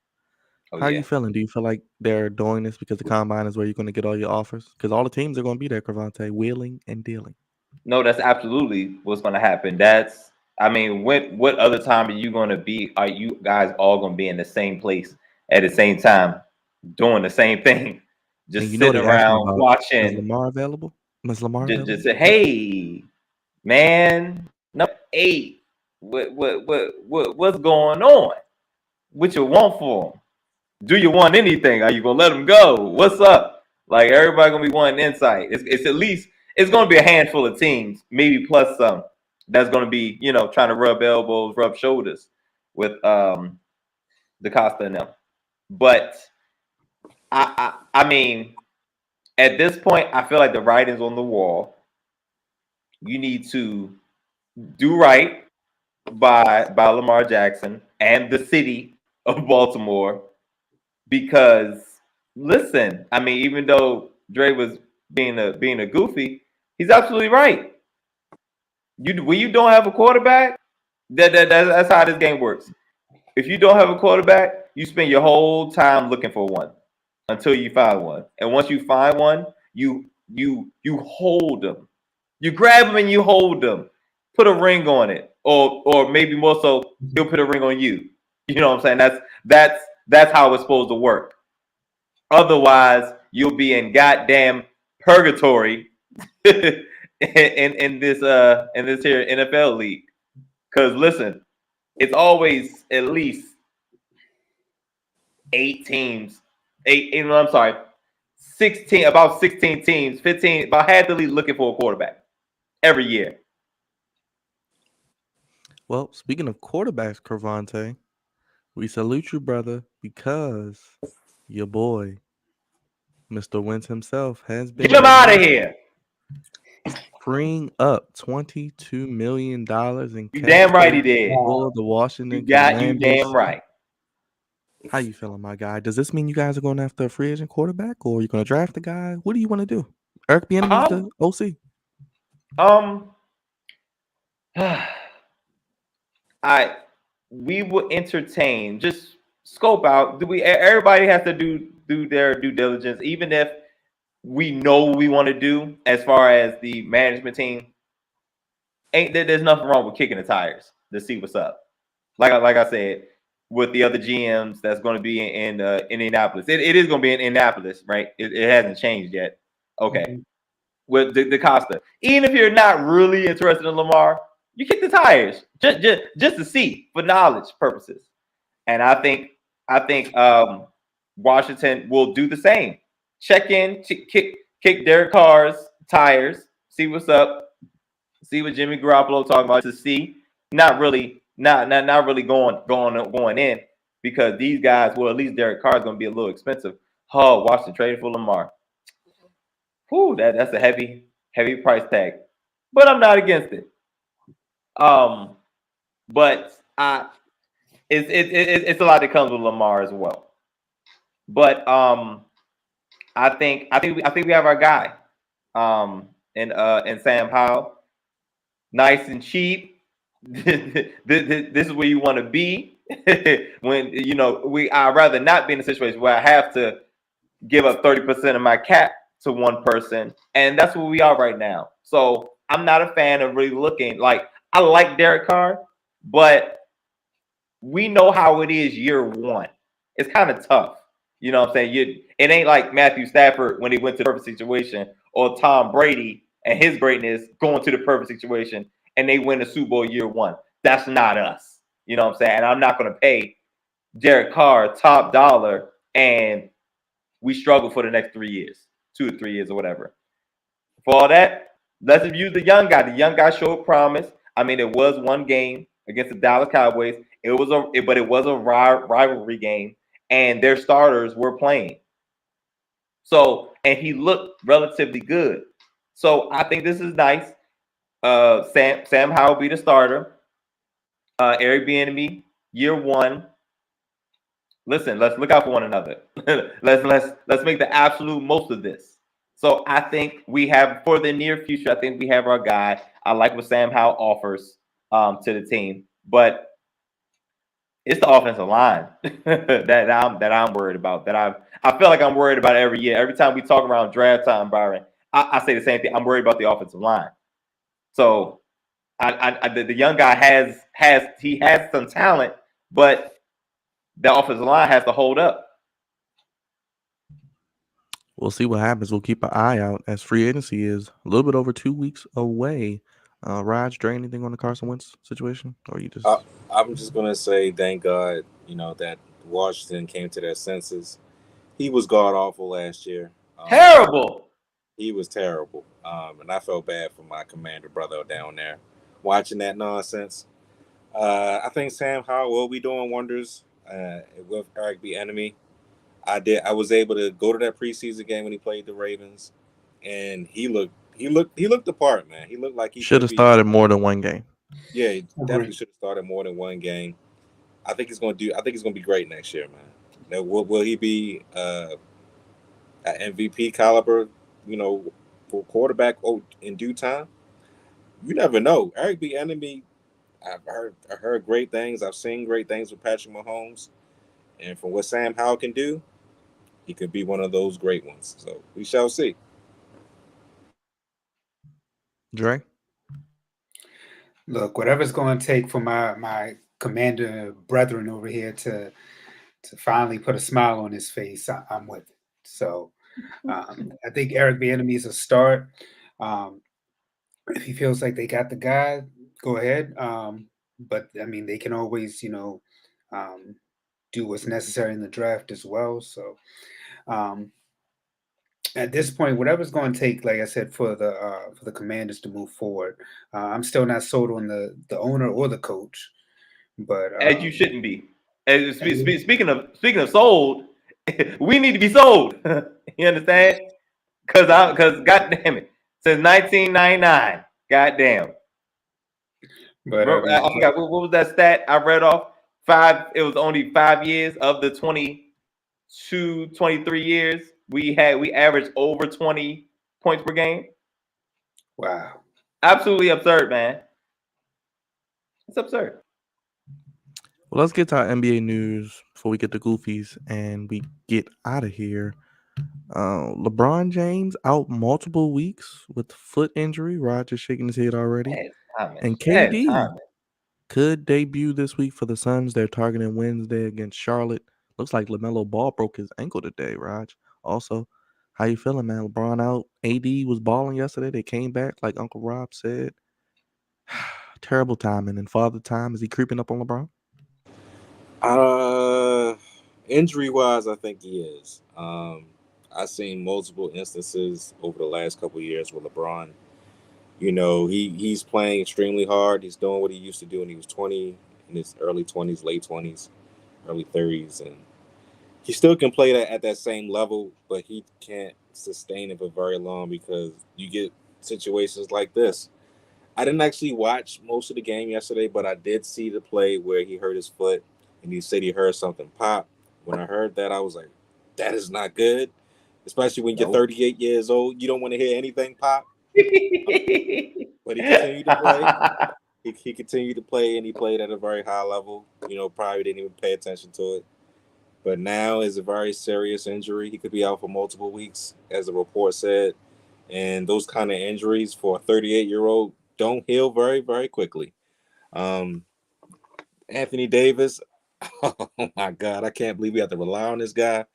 How are you feeling? Do you feel like they're doing this because the combine is where you're going to get all your offers? Because all the teams are going to be there, Cravante, wheeling and dealing. No, that's absolutely what's going to happen. What other time are you going to be? Are you guys all going to be in the same place at the same time, doing the same thing? Just sitting around watching. Is Lamar available? Just say, hey, man, number 8. What's going on? What you want for him? Do you want anything? Are you gonna let him go? What's up? Like, everybody gonna be wanting insight. It's at least it's gonna be a handful of teams, maybe plus some, that's gonna be, trying to rub elbows, rub shoulders with DeCosta and them. But I mean, at this point, I feel like the writing's on the wall. You need to do right by Lamar Jackson and the city of Baltimore, because listen, I mean, even though Dre was being a goofy, he's absolutely right. When you don't have a quarterback, that's how this game works. If you don't have a quarterback, you spend your whole time looking for one until you find one. And once you find one, you hold them. You grab them and you hold them. Put a ring on it, or maybe more so, he'll put a ring on you. You know what I'm saying? That's how it's supposed to work. Otherwise, you'll be in goddamn purgatory in this here NFL league. Because listen, it's always at least 16, about 16 teams, 15, about half the league looking for a quarterback every year. Well, speaking of quarterbacks, Cravante, we salute you, brother, because your boy, Mr. Wentz himself, has been... Get him out of here! Freeing up $22 million in You damn right he did. For the Washington Commanders. You damn right. How you feeling, my guy? Does this mean you guys are going after a free agent quarterback, or you're going to draft a guy? What do you want to do? Eric Bieniemy's the OC. We will entertain. Just scope out. Everybody has to do do their due diligence, even if we know what we want to do as far as the management team. There's nothing wrong with kicking the tires to see what's up. Like I said, with the other GMs that's going to be in Indianapolis, it is going to be in Indianapolis, right? It hasn't changed yet. Okay, Mm-hmm. with the Costa, even if you're not really interested in Lamar, you kick the tires just to see for knowledge purposes. And I think Washington will do the same. Check in, kick Derek Carr's tires, see what's up, see what Jimmy Garoppolo talking about to see. Not really going in because these guys, well, at least Derek Carr is going to be a little expensive. Oh, Washington traded for Lamar. Whew, that's a heavy price tag, but I'm not against it. But it's a lot that comes with Lamar as well. But I think we have our guy, in Sam Howell, nice and cheap. This is where you want to be when I'd rather not be in a situation where I have to give up 30% of my cap to one person, and that's where we are right now. So I'm not a fan of really looking like I like Derek Carr, but we know how it is year one. It's kind of tough. You know what I'm saying? It ain't like Matthew Stafford when he went to the perfect situation, or Tom Brady and his greatness going to the perfect situation and they win the Super Bowl year one. That's not us. You know what I'm saying? And I'm not going to pay Derek Carr top dollar and we struggle for the next 3 years, 2 to 3 years or whatever. For all that, let's use the young guy. The young guy showed promise. I mean, it was one game against the Dallas Cowboys. But it was a rivalry game, and their starters were playing. So, and he looked relatively good. So I think this is nice. Sam Howell be the starter. Eric Bieniemy, year one. Listen, let's look out for one another. let's make the absolute most of this. So I think we have, for the near future, I think we have our guy. I like what Sam Howell offers to the team, but it's the offensive line that I'm worried about. That I feel like I'm worried about every year. Every time we talk around draft time, Byron, I say the same thing. I'm worried about the offensive line. So the young guy has some talent, but the offensive line has to hold up. We'll see what happens. We'll keep an eye out as free agency is a little bit over 2 weeks away. Raj, Dre, anything on the Carson Wentz situation, or you just? I'm just gonna say, thank God, that Washington came to their senses. He was god awful last year. Terrible. He was terrible, and I felt bad for my Commander brother down there watching that nonsense. I think Sam Howell will be doing wonders with Eric Bieniemy. I was able to go to that preseason game when he played the Ravens, and he looked the part, man. He looked like he should have started more than one game. Yeah, he definitely should have started more than one game. I think he's going to be great next year, man. Now, will he be an MVP caliber? For quarterback in due time. You never know. Eric Bieniemy, I heard great things. I've seen great things with Patrick Mahomes, and from what Sam Howell can do, he could be one of those great ones. So we shall see. Dre? Look, whatever's going to take for my commander brethren over here to finally put a smile on his face, I'm with it. So I think Eric Bieniemy is a start. If he feels like they got the guy, go ahead. But I mean, they can always, do what's necessary in the draft as well. So at this point, whatever's going to take, like I said, for the Commanders to move forward, I'm still not sold on the owner or the coach. But as you shouldn't be. Speaking of sold, we need to be sold. You understand? Because God damn it, since 1999, goddamn. But I forgot what was that stat I read off? It was only 5 years of the 22, 23 years we averaged over 20 points per game. Wow. Absolutely absurd, man. It's absurd. Well, let's get to our NBA news before we get the goofies and we get out of here. LeBron James out multiple weeks with foot injury. Roger's shaking his head already. Bad timing. And Bad KD timing. could debut this week for the Suns. They're targeting Wednesday against Charlotte. Looks like LaMelo Ball broke his ankle today, Raj. Also, how you feeling, man? LeBron out. AD was balling yesterday. They came back, like Uncle Rob said. Terrible timing. And father time, is he creeping up on LeBron? Injury wise, I think he is. I've seen multiple instances over the last couple of years where LeBron, he's playing extremely hard. He's doing what he used to do when he was 20, in his early 20s, late 20s, early 30s, and he still can play that at that same level, but he can't sustain it for very long because you get situations like this. I didn't actually watch most of the game yesterday, but I did see the play where he hurt his foot and he said he heard something pop. When I heard that, I was like, that is not good. Especially when you're Nope. 38 years old. You don't want to hear anything pop. But he continued to play. He continued to play and he played at a very high level. Probably didn't even pay attention to it. But now is a very serious injury. He could be out for multiple weeks, as the report said. And those kind of injuries for a 38-year-old don't heal very, very quickly. Um, Anthony Davis, oh my God, I can't believe we have to rely on this guy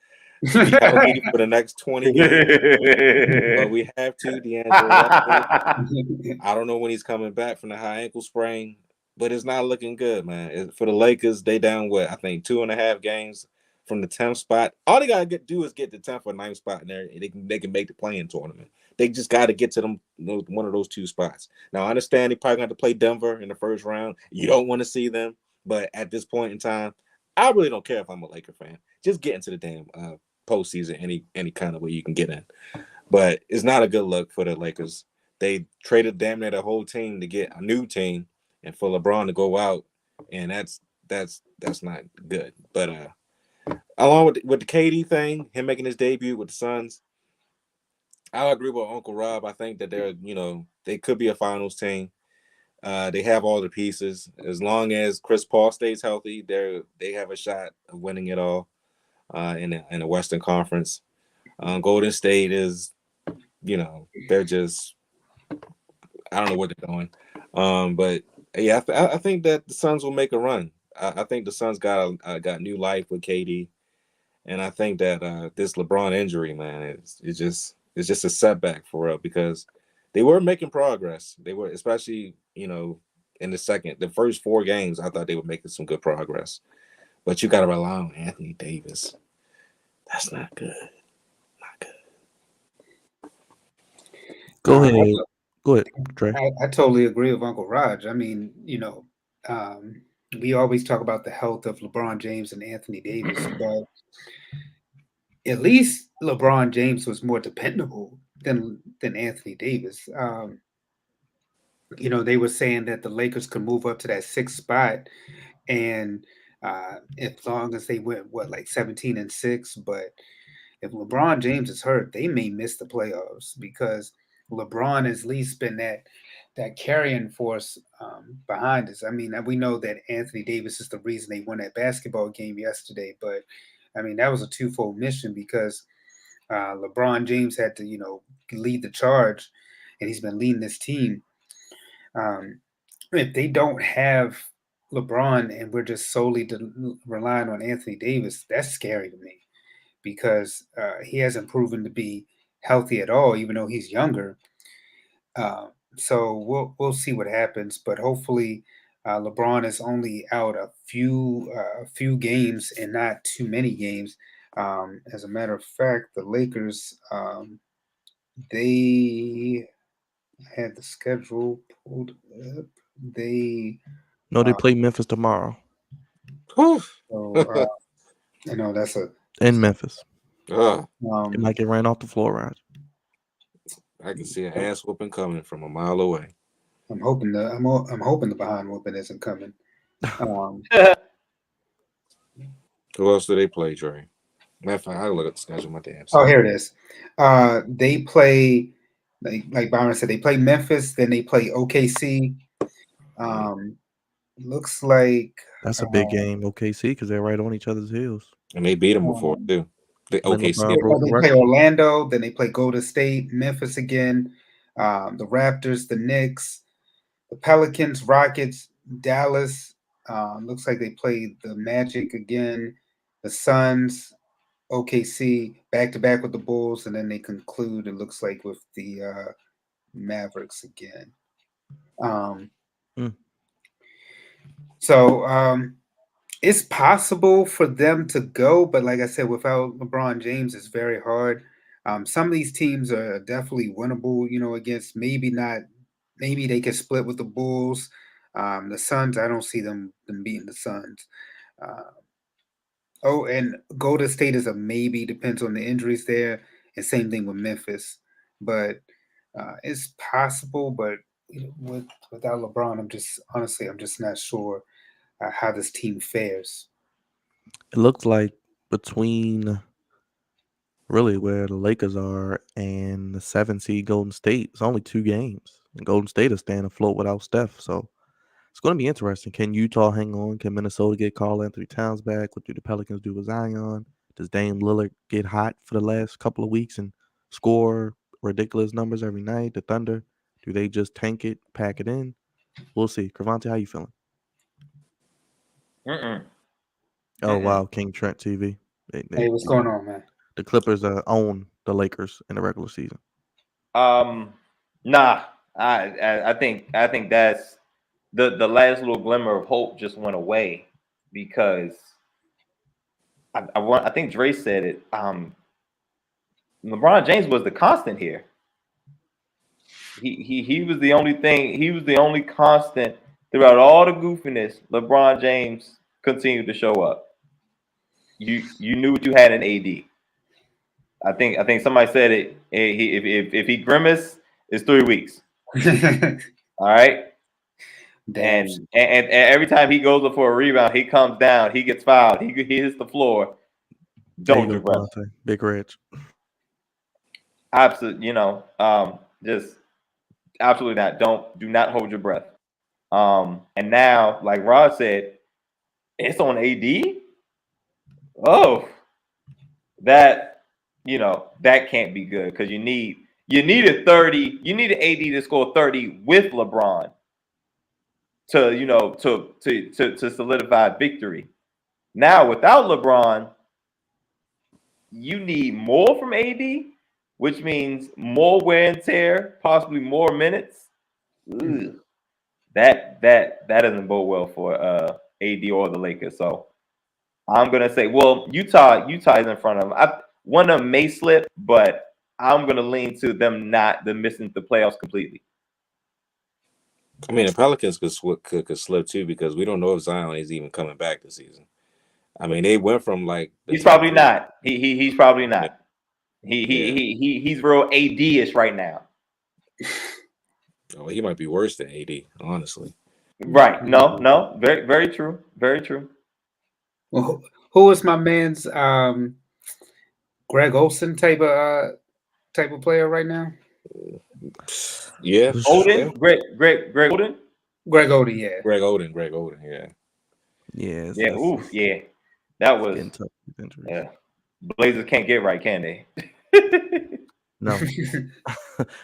to be healthy for the next 20 games. But we have to, D'Angelo Russell. I don't know when he's coming back from the high ankle sprain, but it's not looking good, man. For the Lakers, they down what? I think 2.5 games from the 10th spot. All they gotta do is get the 10th or 9th spot in there, and they can make the play-in tournament. They just got to get to them one of those two spots. Now I understand they probably got to play Denver in the first round. You don't want to see them, but at this point in time, I really don't care if I'm a Laker fan. Just get into the damn postseason any kind of way you can get in. But it's not a good look for the Lakers. They traded damn near the whole team to get a new team, and for LeBron to go out, and that's not good. But along with the KD thing, him making his debut with the Suns, I agree with Uncle Rob. I think that they could be a finals team. They have all the pieces. As long as Chris Paul stays healthy, they have a shot of winning it all in the Western Conference. Golden State is, they're just, I don't know what they're doing. But yeah, I think that the Suns will make a run. I think the Suns got new life with KD, and I think that this LeBron injury, man, it's just a setback for real because they were making progress. They were, especially in the first 4 games. I thought they were making some good progress, but you got to rely on Anthony Davis. That's not good. Not good. Go ahead, Dre. I totally agree with Uncle Raj. I mean, we always talk about the health of LeBron James and Anthony Davis, but at least LeBron James was more dependable than Anthony Davis. They were saying that the Lakers could move up to that 6th spot, and as long as they went like 17-6, but if LeBron James is hurt, they may miss the playoffs because LeBron has at least been that carrying force behind us. I mean, we know that Anthony Davis is the reason they won that basketball game yesterday, but I mean that was a twofold mission because LeBron James had to lead the charge, and he's been leading this team. If they don't have LeBron and we're just solely relying on Anthony Davis, that's scary to me because he hasn't proven to be healthy at all, even though he's younger. So we'll see what happens, but hopefully LeBron is only out a few games and not too many games. As a matter of fact, the Lakers they had the schedule pulled up. They play Memphis tomorrow. so that's in Memphis. It might get ran off the floor, Raj. I can see an ass whooping coming from a mile away. I'm hoping the behind whooping isn't coming. Who else do they play, Dre? Matter of fact, I'll look at the schedule my damn self. Oh, here it is. They play, like Byron said, they play Memphis, then they play OKC. Looks like That's a big game, OKC, because they're right on each other's heels. And they beat them before um, too. The When OKC. LeBron well, broke the they play record. Orlando, then they play Golden State, Memphis again, the Raptors, the Knicks, the Pelicans, Rockets, Dallas. Looks like they played the Magic again, the Suns, OKC, back to back with the Bulls, and then they conclude. It looks like with the Mavericks again. Um, Mm. so it's possible for them to go, but like I said, without LeBron James, it's very hard. Some of these teams are definitely winnable, against maybe they can split with the Bulls. The Suns, I don't see them beating the Suns. Uh, oh, and Golden State is a maybe, depends on the injuries there, and same thing with Memphis. But it's possible, but without LeBron, I'm just not sure how this team fares. It looks like between really where the Lakers are and the 7 seed Golden State, it's only 2 games. And Golden State is staying afloat without Steph. So it's going to be interesting. Can Utah hang on? Can Minnesota get Karl Anthony Towns back? What do the Pelicans do with Zion? Does Dame Lillard get hot for the last couple of weeks and score ridiculous numbers every night? The Thunder, do they just tank it, pack it in? We'll see. Cravante, how you feeling? Mm-mm. Oh, wow. King Trent TV. Hey, what's going on, man? The Clippers own the Lakers in the regular season. Nah. I think that's the last little glimmer of hope just went away because I think Dre said it. LeBron James was the constant here. He was the only thing. He was the only constant throughout all the goofiness. LeBron James continued to show up. You knew what you had in AD. I think somebody said it. If he grimace, it's 3 weeks. All right. Damn. And every time he goes up for a rebound, he comes down, he gets fouled, he hits the floor. There you Don't go, do breath. Cravante. Big Rich. Absolutely, just absolutely not. Do not hold your breath. And now, like Rod said, it's on AD. Oh, that that can't be good because you needed 30. You needed AD to score 30 with LeBron to solidify victory. Now without LeBron, you need more from AD, which means more wear and tear, possibly more minutes. Ugh. That doesn't bode well for AD or the Lakers. So I'm gonna say, well, Utah is in front of them. One of them may slip, but I'm gonna lean to them missing the playoffs completely. I mean, the Pelicans could slip too because we don't know if Zion is even coming back this season. I mean, they went from like the He's top probably three. not. He's probably not. Yeah. He's real AD-ish right now. Oh, he might be worse than AD, honestly. Right. No. Very, very true. Very true. Well, who is my man's Greg Olson type of player right now? Yeah. Odin? Greg Odin? Greg Oden, yeah. Greg Oden, yeah. Yeah. Yeah, oof, yeah. That was Getting tough with injuries. yeah. Blazers can't get right, can they? No.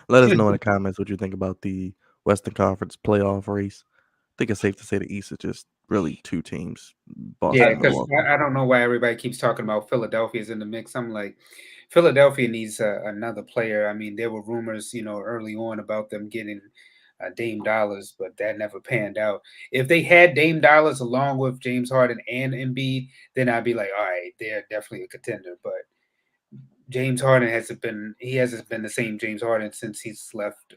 Let us know in the comments what you think about the Western Conference playoff race. I think it's safe to say the East is just really 2 teams. Boston Yeah, and because Milwaukee. I don't know why everybody keeps talking about Philadelphia's in the mix. I'm like, Philadelphia needs another player. I mean, there were rumors, early on about them getting Dame Dollars, but that never panned out. If they had Dame Dollars along with James Harden and Embiid, then I'd be like, all right, they're definitely a contender. But James Harden hasn't been the same James Harden since he's left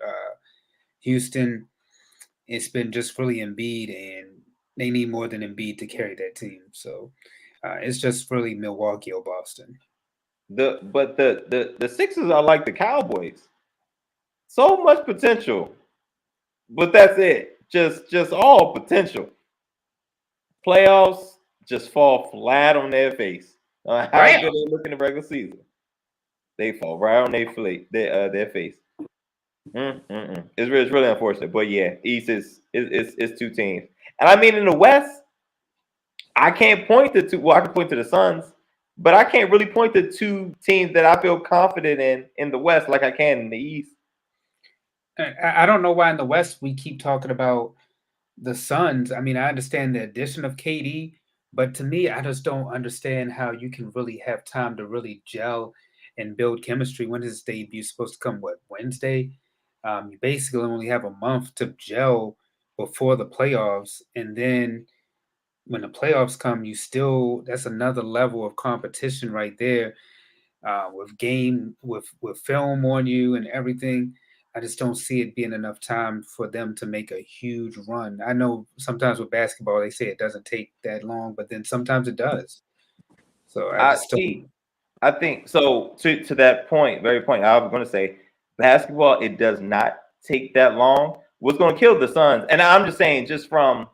Houston. It's been just really Embiid, and they need more than Embiid to carry that team. So it's just really Milwaukee or Boston. The Sixers are like the Cowboys. So much potential, but that's it. Just all potential. Playoffs just fall flat on their face. How good they look in the regular season, they fall right on their face. It's really unfortunate, but yeah, East is 2 teams. And I mean, in the West, I can't point to two. Well, I can point to the Suns, but I can't really point to two teams that I feel confident in the West like I can in the East. I don't know why in the West we keep talking about the Suns. I mean, I understand the addition of KD, but to me, I just don't understand how you can really have time to really gel and build chemistry. When is his debut supposed to come? What, Wednesday? You basically only have a month to gel before the playoffs, and then when the playoffs come, that's another level of competition right there. With film on you and everything, I just don't see it being enough time for them to make a huge run. I know sometimes with basketball they say it doesn't take that long, but then sometimes it does. So I I just don't. see. I think so. To that point, very point, I was going to say, basketball. It does not take that long. What's going to kill the Suns? And I'm just saying, just from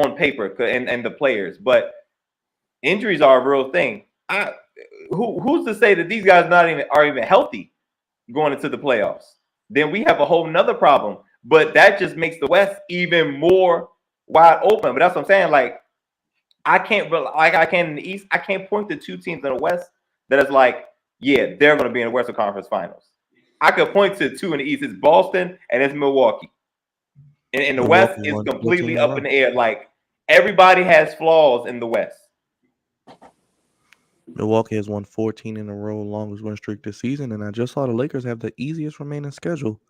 on paper and the players, but injuries are a real thing. Who's to say that these guys are even healthy going into the playoffs? Then we have a whole nother problem. But that just makes the West even more wide open. But that's what I'm saying. Like I can't like I can in the East. I can't point to two teams in the West that is like, yeah, they're going to be in the Western Conference Finals. I could point to two in the East. It's Boston and it's Milwaukee. In the West, Milwaukee it's won 14 completely in a up row. in the air. Like everybody has flaws in the West. Milwaukee has won 14 in a row, longest win streak this season, and I just saw the Lakers have the easiest remaining schedule.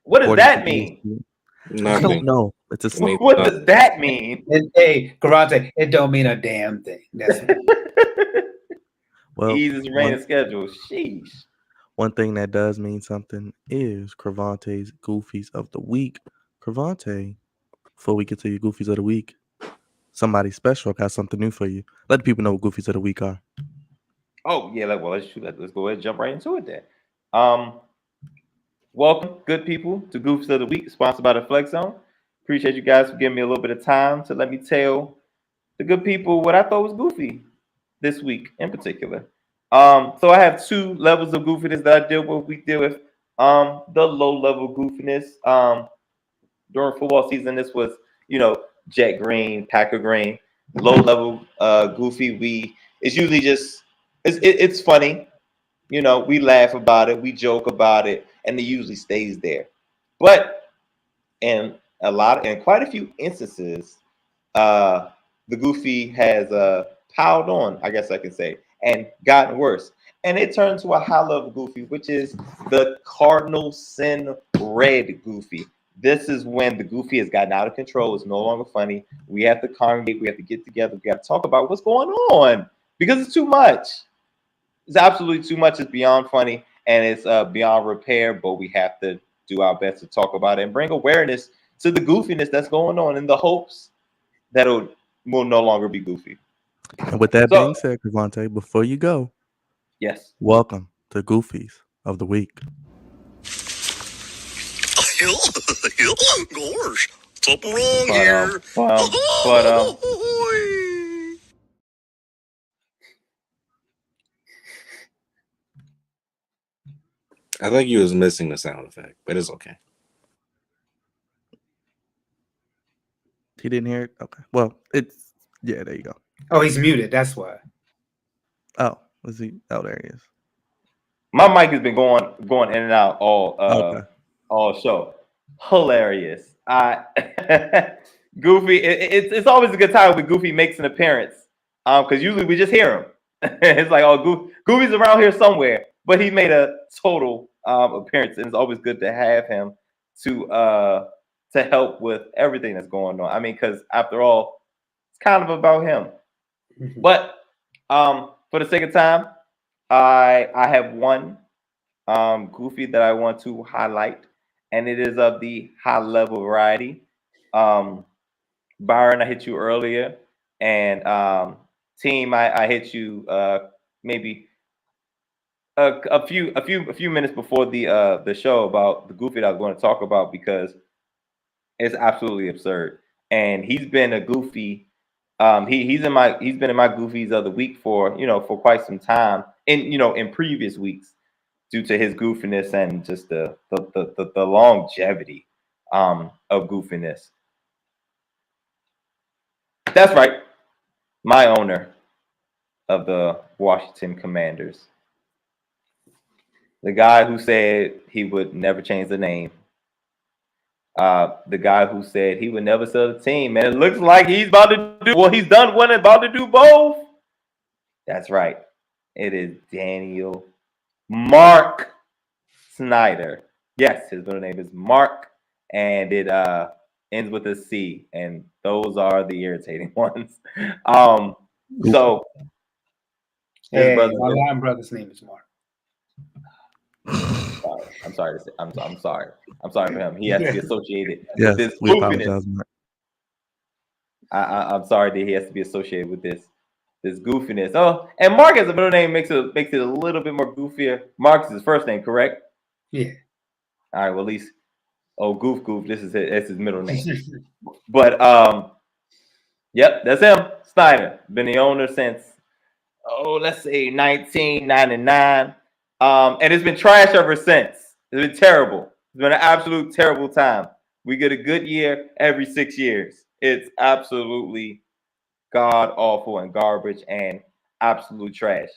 What does According to that mean? ESPN. I don't Nothing. know. It's a I mean, What does that mean? Hey, Karate, it don't mean a damn thing. That's well, Easiest remaining schedule. Sheesh. one thing that does mean something is Cravante's Goofies of the Week. Cravante, before we get to your Goofies of the Week, somebody special got something new for you. Let the people know what Goofies of the Week are. Oh yeah, let's go ahead and jump right into it then. Um, Welcome, good people, to Goofs of the Week, sponsored by the Flex Zone. Appreciate you guys for giving me a little bit of time to let me tell the good people what I thought was goofy this week in particular. So I have two levels of goofiness that I deal with. We deal with the low level goofiness. During football season, this was, Jet Green, Packer Green. Low level goofy, it's usually just it's funny. We laugh about it, we joke about it, and it usually stays there. But in quite a few instances, the goofy has piled on, I guess I can say, and gotten worse. And it turned to a high level goofy, which is the cardinal sin red goofy. This is when the goofy has gotten out of control. It's no longer funny. We have to congregate. We have to get together. We have to talk about what's going on because it's too much. It's absolutely too much. It's beyond funny and it's beyond repair, but we have to do our best to talk about it and bring awareness to the goofiness that's going on in the hopes that it will no longer be goofy. And with that being said, Cravante, before you go, yes, welcome to Goofies of the Week. Gosh, something wrong here. I think you was missing the sound effect, but it's okay. He didn't hear it? Okay. Well, there you go. Oh, he's muted. That's why. Oh, was he? Oh, there he is. My mic has been going in and out all show. Hilarious. Goofy. It's always a good time when Goofy makes an appearance. Because usually we just hear him. It's like, oh, Goofy's around here somewhere, but he made a total appearance, and it's always good to have him to help with everything that's going on. I mean, because after all, it's kind of about him. But for the sake of time, I have one goofy that I want to highlight, and it is of the high level variety. Byron, I hit you earlier, and team, I hit you maybe a few minutes before the show about the goofy that I was going to talk about because it's absolutely absurd. And he's been a goofy. He's been in my goofies of the week for quite some time in previous weeks due to his goofiness and just the longevity of goofiness. That's right. My owner of the Washington Commanders. The guy who said he would never change the name. The guy who said he would never sell the team. And it looks like he's about to do, well, he's done one and about to do both. That's right. It is Daniel Mark Snyder. Yes, his middle name is Mark, and it ends with a C, and those are the irritating ones. So his Hey, brother. my Latin brother's name is Mark. I'm sorry to say. I'm sorry. I'm sorry for him. He has to be associated Yes, with this we goofiness. apologize. Mark. I'm sorry that he has to be associated with this goofiness. Oh, and Mark as a middle name makes it a little bit more goofier. Mark is his first name, correct? Yeah. All right. Well, at least Goof. That's his middle name. But yep, that's him. Snyder been the owner since let's say 1999. And it's been trash ever since. It's been terrible. It's been an absolute terrible time. We get a good year every 6 years. It's absolutely god awful and garbage and absolute trash.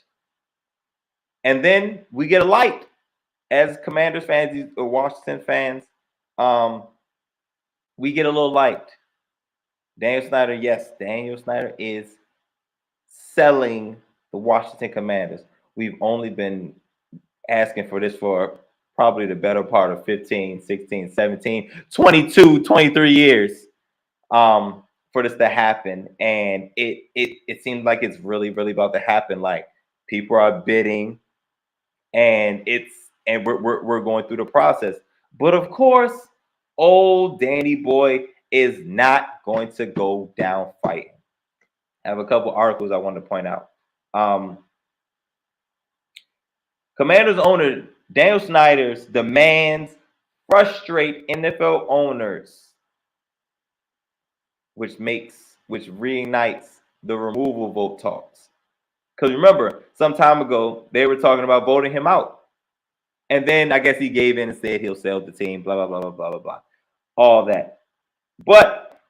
And then we get a light as Commanders fans or Washington fans. We get a little light. Daniel Snyder is selling the Washington Commanders. We've only been asking for this for probably the better part of 15, 16, 17, 22, 23 years for this to happen. And it seems like it's really, really about to happen. Like people are bidding and we're going through the process. But of course, old Danny Boy is not going to go down fighting. I have a couple articles I want to point out. Commanders owner Daniel Snyder's demands frustrate NFL owners, which reignites the removal vote talks. Because remember, some time ago they were talking about voting him out, and then I guess he gave in and said he'll sell the team. Blah blah blah blah blah blah blah, all that. But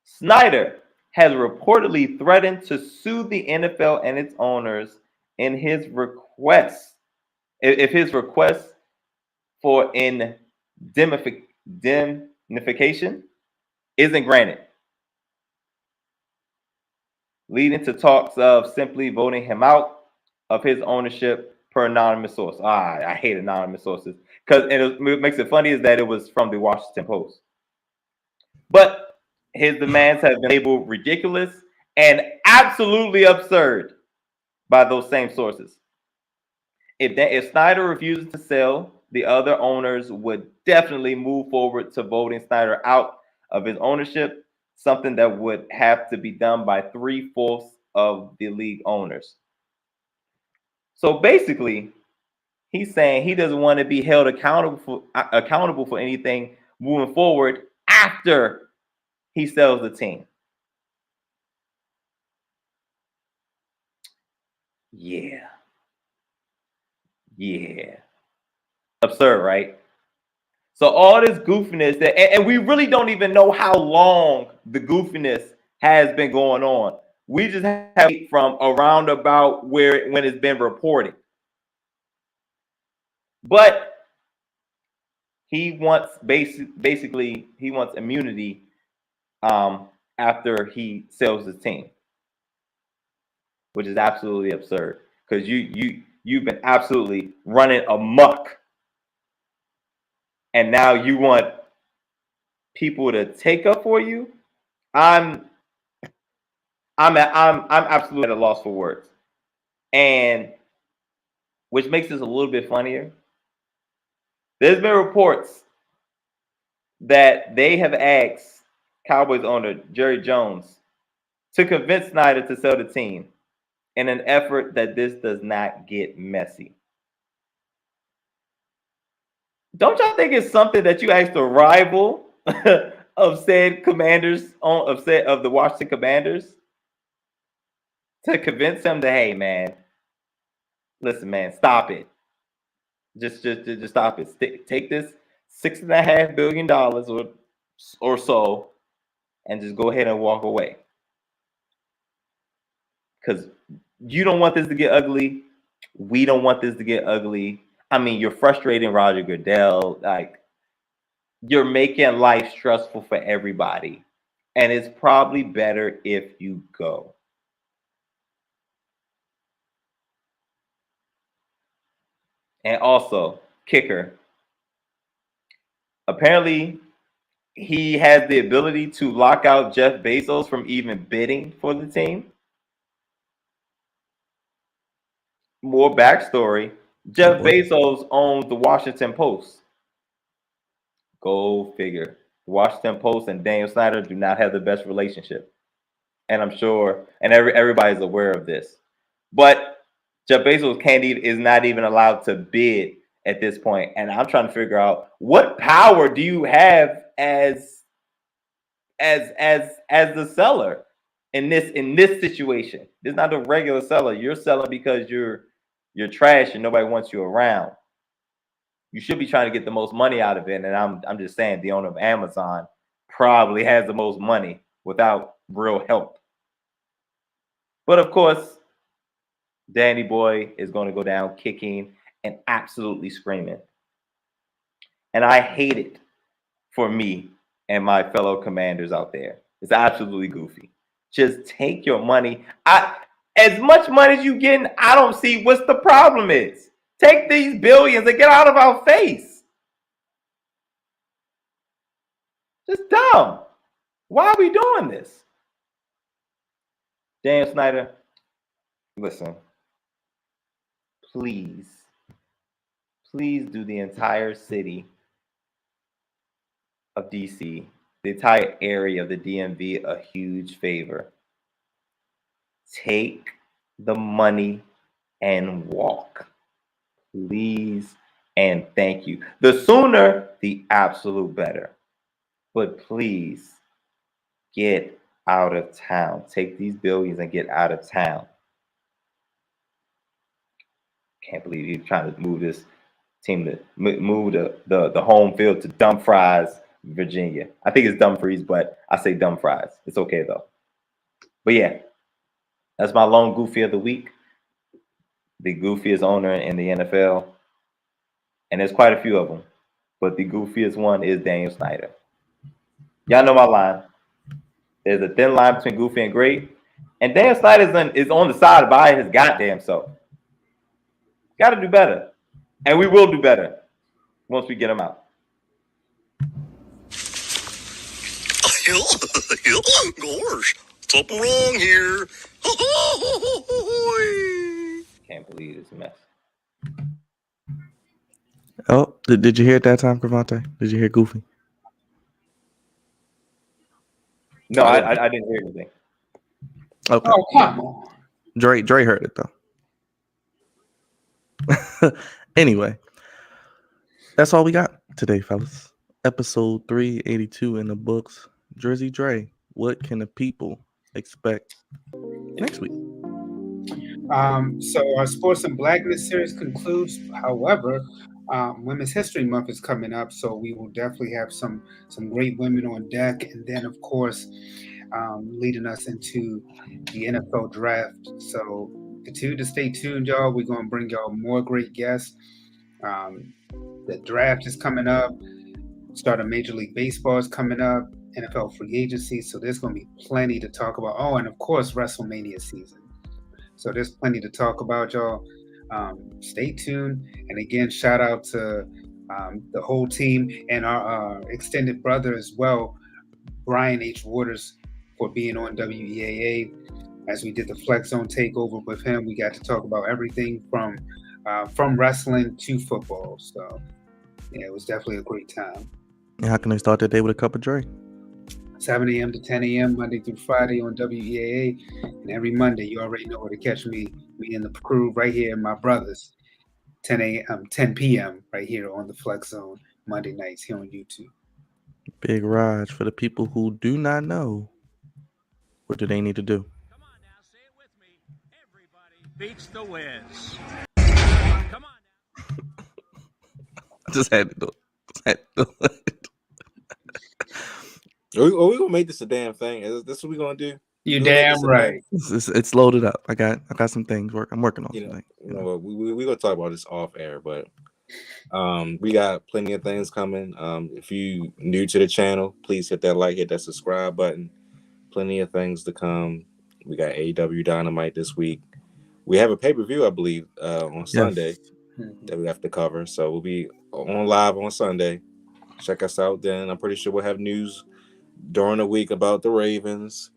Snyder has reportedly threatened to sue the NFL and its owners in his request. If his request for indemnification isn't granted, leading to talks of simply voting him out of his ownership per anonymous source. I hate anonymous sources because what makes it funny is that it was from the Washington Post. But his demands have been labeled ridiculous and absolutely absurd by those same sources. If Snyder refuses to sell, the other owners would definitely move forward to voting Snyder out of his ownership, something that would have to be done by 3/4 of the league owners. So basically, he's saying he doesn't want to be held accountable for anything moving forward after he sells the team. Yeah. Absurd, right? So all this goofiness and we really don't even know how long the goofiness has been going on. We just have from around about when it's been reported. But he wants basically he wants immunity after he sells his team, which is absolutely absurd because you've been absolutely running amok. And now you want people to take up for you? I'm absolutely at a loss for words. And which makes this a little bit funnier. There's been reports that they have asked Cowboys owner Jerry Jones to convince Snyder to sell the team in an effort that this does not get messy. Don't y'all think it's something that you asked a rival of said Commanders of the Washington Commanders to convince him that, hey man, listen man, stop it. Just stop it. Take this $6.5 billion or so and just go ahead and walk away. Because you don't want this to get ugly. We don't want this to get ugly. I mean, you're frustrating Roger Goodell. Like, you're making life stressful for everybody. And it's probably better if you go. And also, kicker. Apparently, he has the ability to lock out Jeff Bezos from even bidding for the team. More backstory. Jeff Bezos owns the Washington Post. Go figure. The Washington Post and Daniel Snyder do not have the best relationship. And I'm sure, and everybody's aware of this. But Jeff Bezos is not even allowed to bid at this point. And I'm trying to figure out, what power do you have as the seller in this situation? This is not a regular seller. You're selling because you're trash and nobody wants you around. You should be trying to get the most money out of it. And I'm just saying, the owner of Amazon probably has the most money without real help. But of course, Danny Boy is going to go down kicking and absolutely screaming. And I hate it for me and my fellow commanders out there. It's absolutely goofy. Just take your money. As much money as you getting, I don't see what's the problem is. Take these billions and get out of our face. Just dumb. Why are we doing this? Dan Snyder, listen. Please do the entire city of DC, the entire area of the DMV, a huge favor. Take the money and walk. Please and thank you. The sooner, the absolute better. But please get out of town. Take these billions and get out of town. Can't believe he's trying to move this team to move the home field to Dumfries, Virginia. I think it's Dumfries, but I say Dumfries. It's okay though. But yeah, that's my lone goofy of the week. The goofiest owner in the NFL, and there's quite a few of them, but the goofiest one is Daniel Snyder. Y'all know my line. There's a thin line between goofy and great, and Daniel Snyder is on the side by his goddamn self. Got to do better, and we will do better once we get him out. Gosh, something wrong here. Can't believe this mess. Oh, did you hear it that time, Cravante? Did you hear Goofy? No, I didn't hear anything. Okay. Oh, come on. Dre heard it though. Anyway, that's all we got today, fellas. Episode 382 in the books. Jersey Dre, what can the people expect next week? So our Sports and Blackness series concludes. However, Women's History Month is coming up, so we will definitely have some great women on deck, and then of course, leading us into the NFL draft. So continue to stay tuned, y'all. We're going to bring y'all more great guests. The draft is coming up. Start of Major League Baseball is coming up. NFL free agency. So there's going to be plenty to talk about. Oh, and of course, WrestleMania season. So there's plenty to talk about, y'all. Stay tuned. And again, shout out to the whole team and our extended brother as well, Brian H. Waters, for being on WEAA. As we did the Flex Zone takeover with him, we got to talk about everything from wrestling to football. So yeah, it was definitely a great time. And how can they start their day with a cup of Dre? 7 a.m. to 10 a.m. Monday through Friday on WEAA. And every Monday, you already know where to catch me and the crew right here, my brothers, 10 p.m. right here on the Flex Zone Monday nights here on YouTube. Big Raj, for the people who do not know, what do they need to do? Come on now, say it with me. Everybody beats the Wiz. Come on now. I just had to do it. Are we gonna make this a damn thing? Is this what we gonna do? You We gonna make damn this a right. thing? It's loaded up. I got some things. I'm working on You some know, things. you know what? We gonna talk about this off air, but we got plenty of things coming. If you new to the channel, please hit that like, hit that subscribe button. Plenty of things to come. We got AEW Dynamite this week. We have a pay-per-view, I believe, on Sunday Mhm. that we have to cover. So we'll be on live on Sunday. Check us out then. I'm pretty sure we'll have news during the week about the Ravens.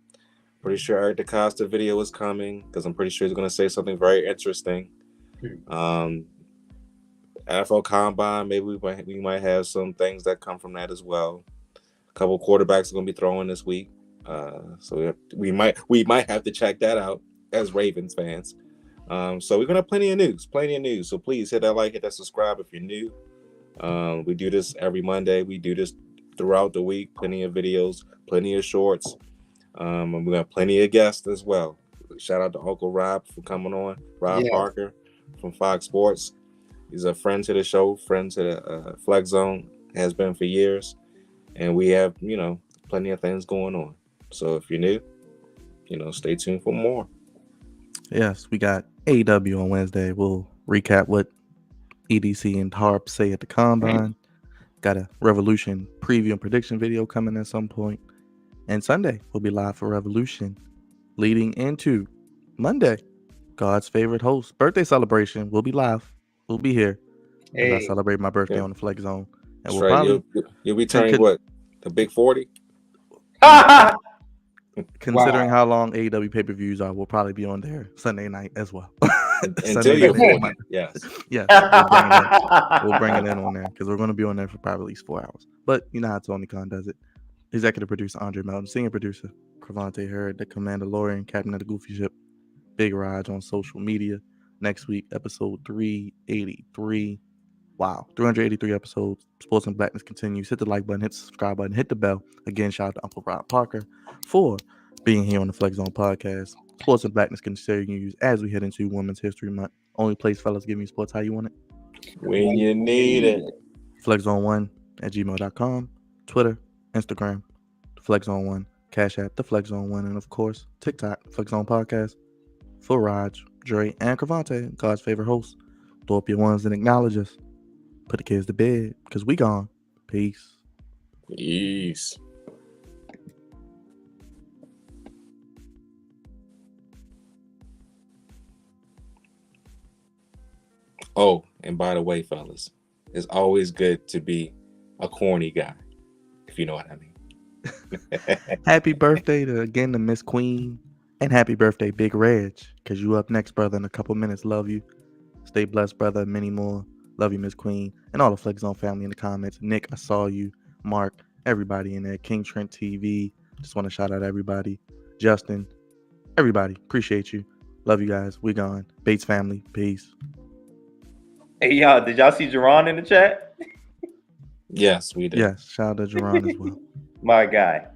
Pretty sure Eric DaCosta video is coming because I'm pretty sure he's going to say something very interesting. NFL Combine, maybe we might have some things that come from that as well. A couple quarterbacks are going to be throwing this week, so we might have to check that out as Ravens fans. So we're going to have plenty of news. So please hit that like, hit that subscribe if you're new. We do this every Monday. We do this throughout the week. Plenty of videos, plenty of shorts. And we got plenty of guests as well. Shout out to Uncle Rob for coming on. Rob Yeah. Parker from Fox Sports. He's a friend to the show, friend to the Flex Zone, has been for years. And we have, plenty of things going on. So if you're new, stay tuned for more. Yes, we got AEW on Wednesday. We'll recap what EDC and Harp say at the Combine. Got a Revolution preview and prediction video coming at some point. And Sunday, we'll be live for Revolution. Leading into Monday, God's favorite host birthday celebration. We'll be live. We'll be here. As I Hey, celebrate my birthday Yeah. on the Flex Zone. And That's we'll right. probably, You'll be turning what? The big 40? considering Wow. how long AEW pay-per-views are, we'll probably be on there Sunday night as well. Until Sunday you're night and 40. Monday. Yes. Yes, we'll bring it in on there because we're going to be on there for probably at least 4 hours. But you know how Tony Khan does it. Executive producer Andre Melton, senior producer Cravante Hurd, the Commandalorian, captain of the Goofy Ship, Big Raj on social media. Next week, episode 383. Wow, 383 episodes. Sports and Blackness continues. Hit the like button, hit the subscribe button, hit the bell. Again, shout out to Uncle Rob Parker for being here on the Flex Zone podcast. Sports and Blackness continues as we head into Women's History Month. Only place fellas giving you sports how you want it. When you need it. FlexZone1@gmail.com, Twitter, Instagram, the Flex Zone 1, Cash App, the Flex Zone 1, and of course, TikTok, Flex Zone Podcast. For Raj, Dre, and Cravante, God's favorite hosts, throw up your ones and acknowledge us. Put the kids to bed because we gone. Peace. Peace. Oh, and by the way, fellas, it's always good to be a corny guy, if you know what I mean. Happy birthday to Miss Queen. And happy birthday, Big Reg, because you up next, brother, in a couple minutes. Love you. Stay blessed, brother. Many more. Love you, Miss Queen. And all the Flex Zone family in the comments. Nick, I saw you. Mark, everybody in there. King Trent TV. Just want to shout out everybody. Justin, everybody. Appreciate you. Love you guys. We gone. Bates family. Peace. Hey, y'all, did y'all see Jerron in the chat? Yes, we did. Yes. Shout out to Jerron as well. My guy.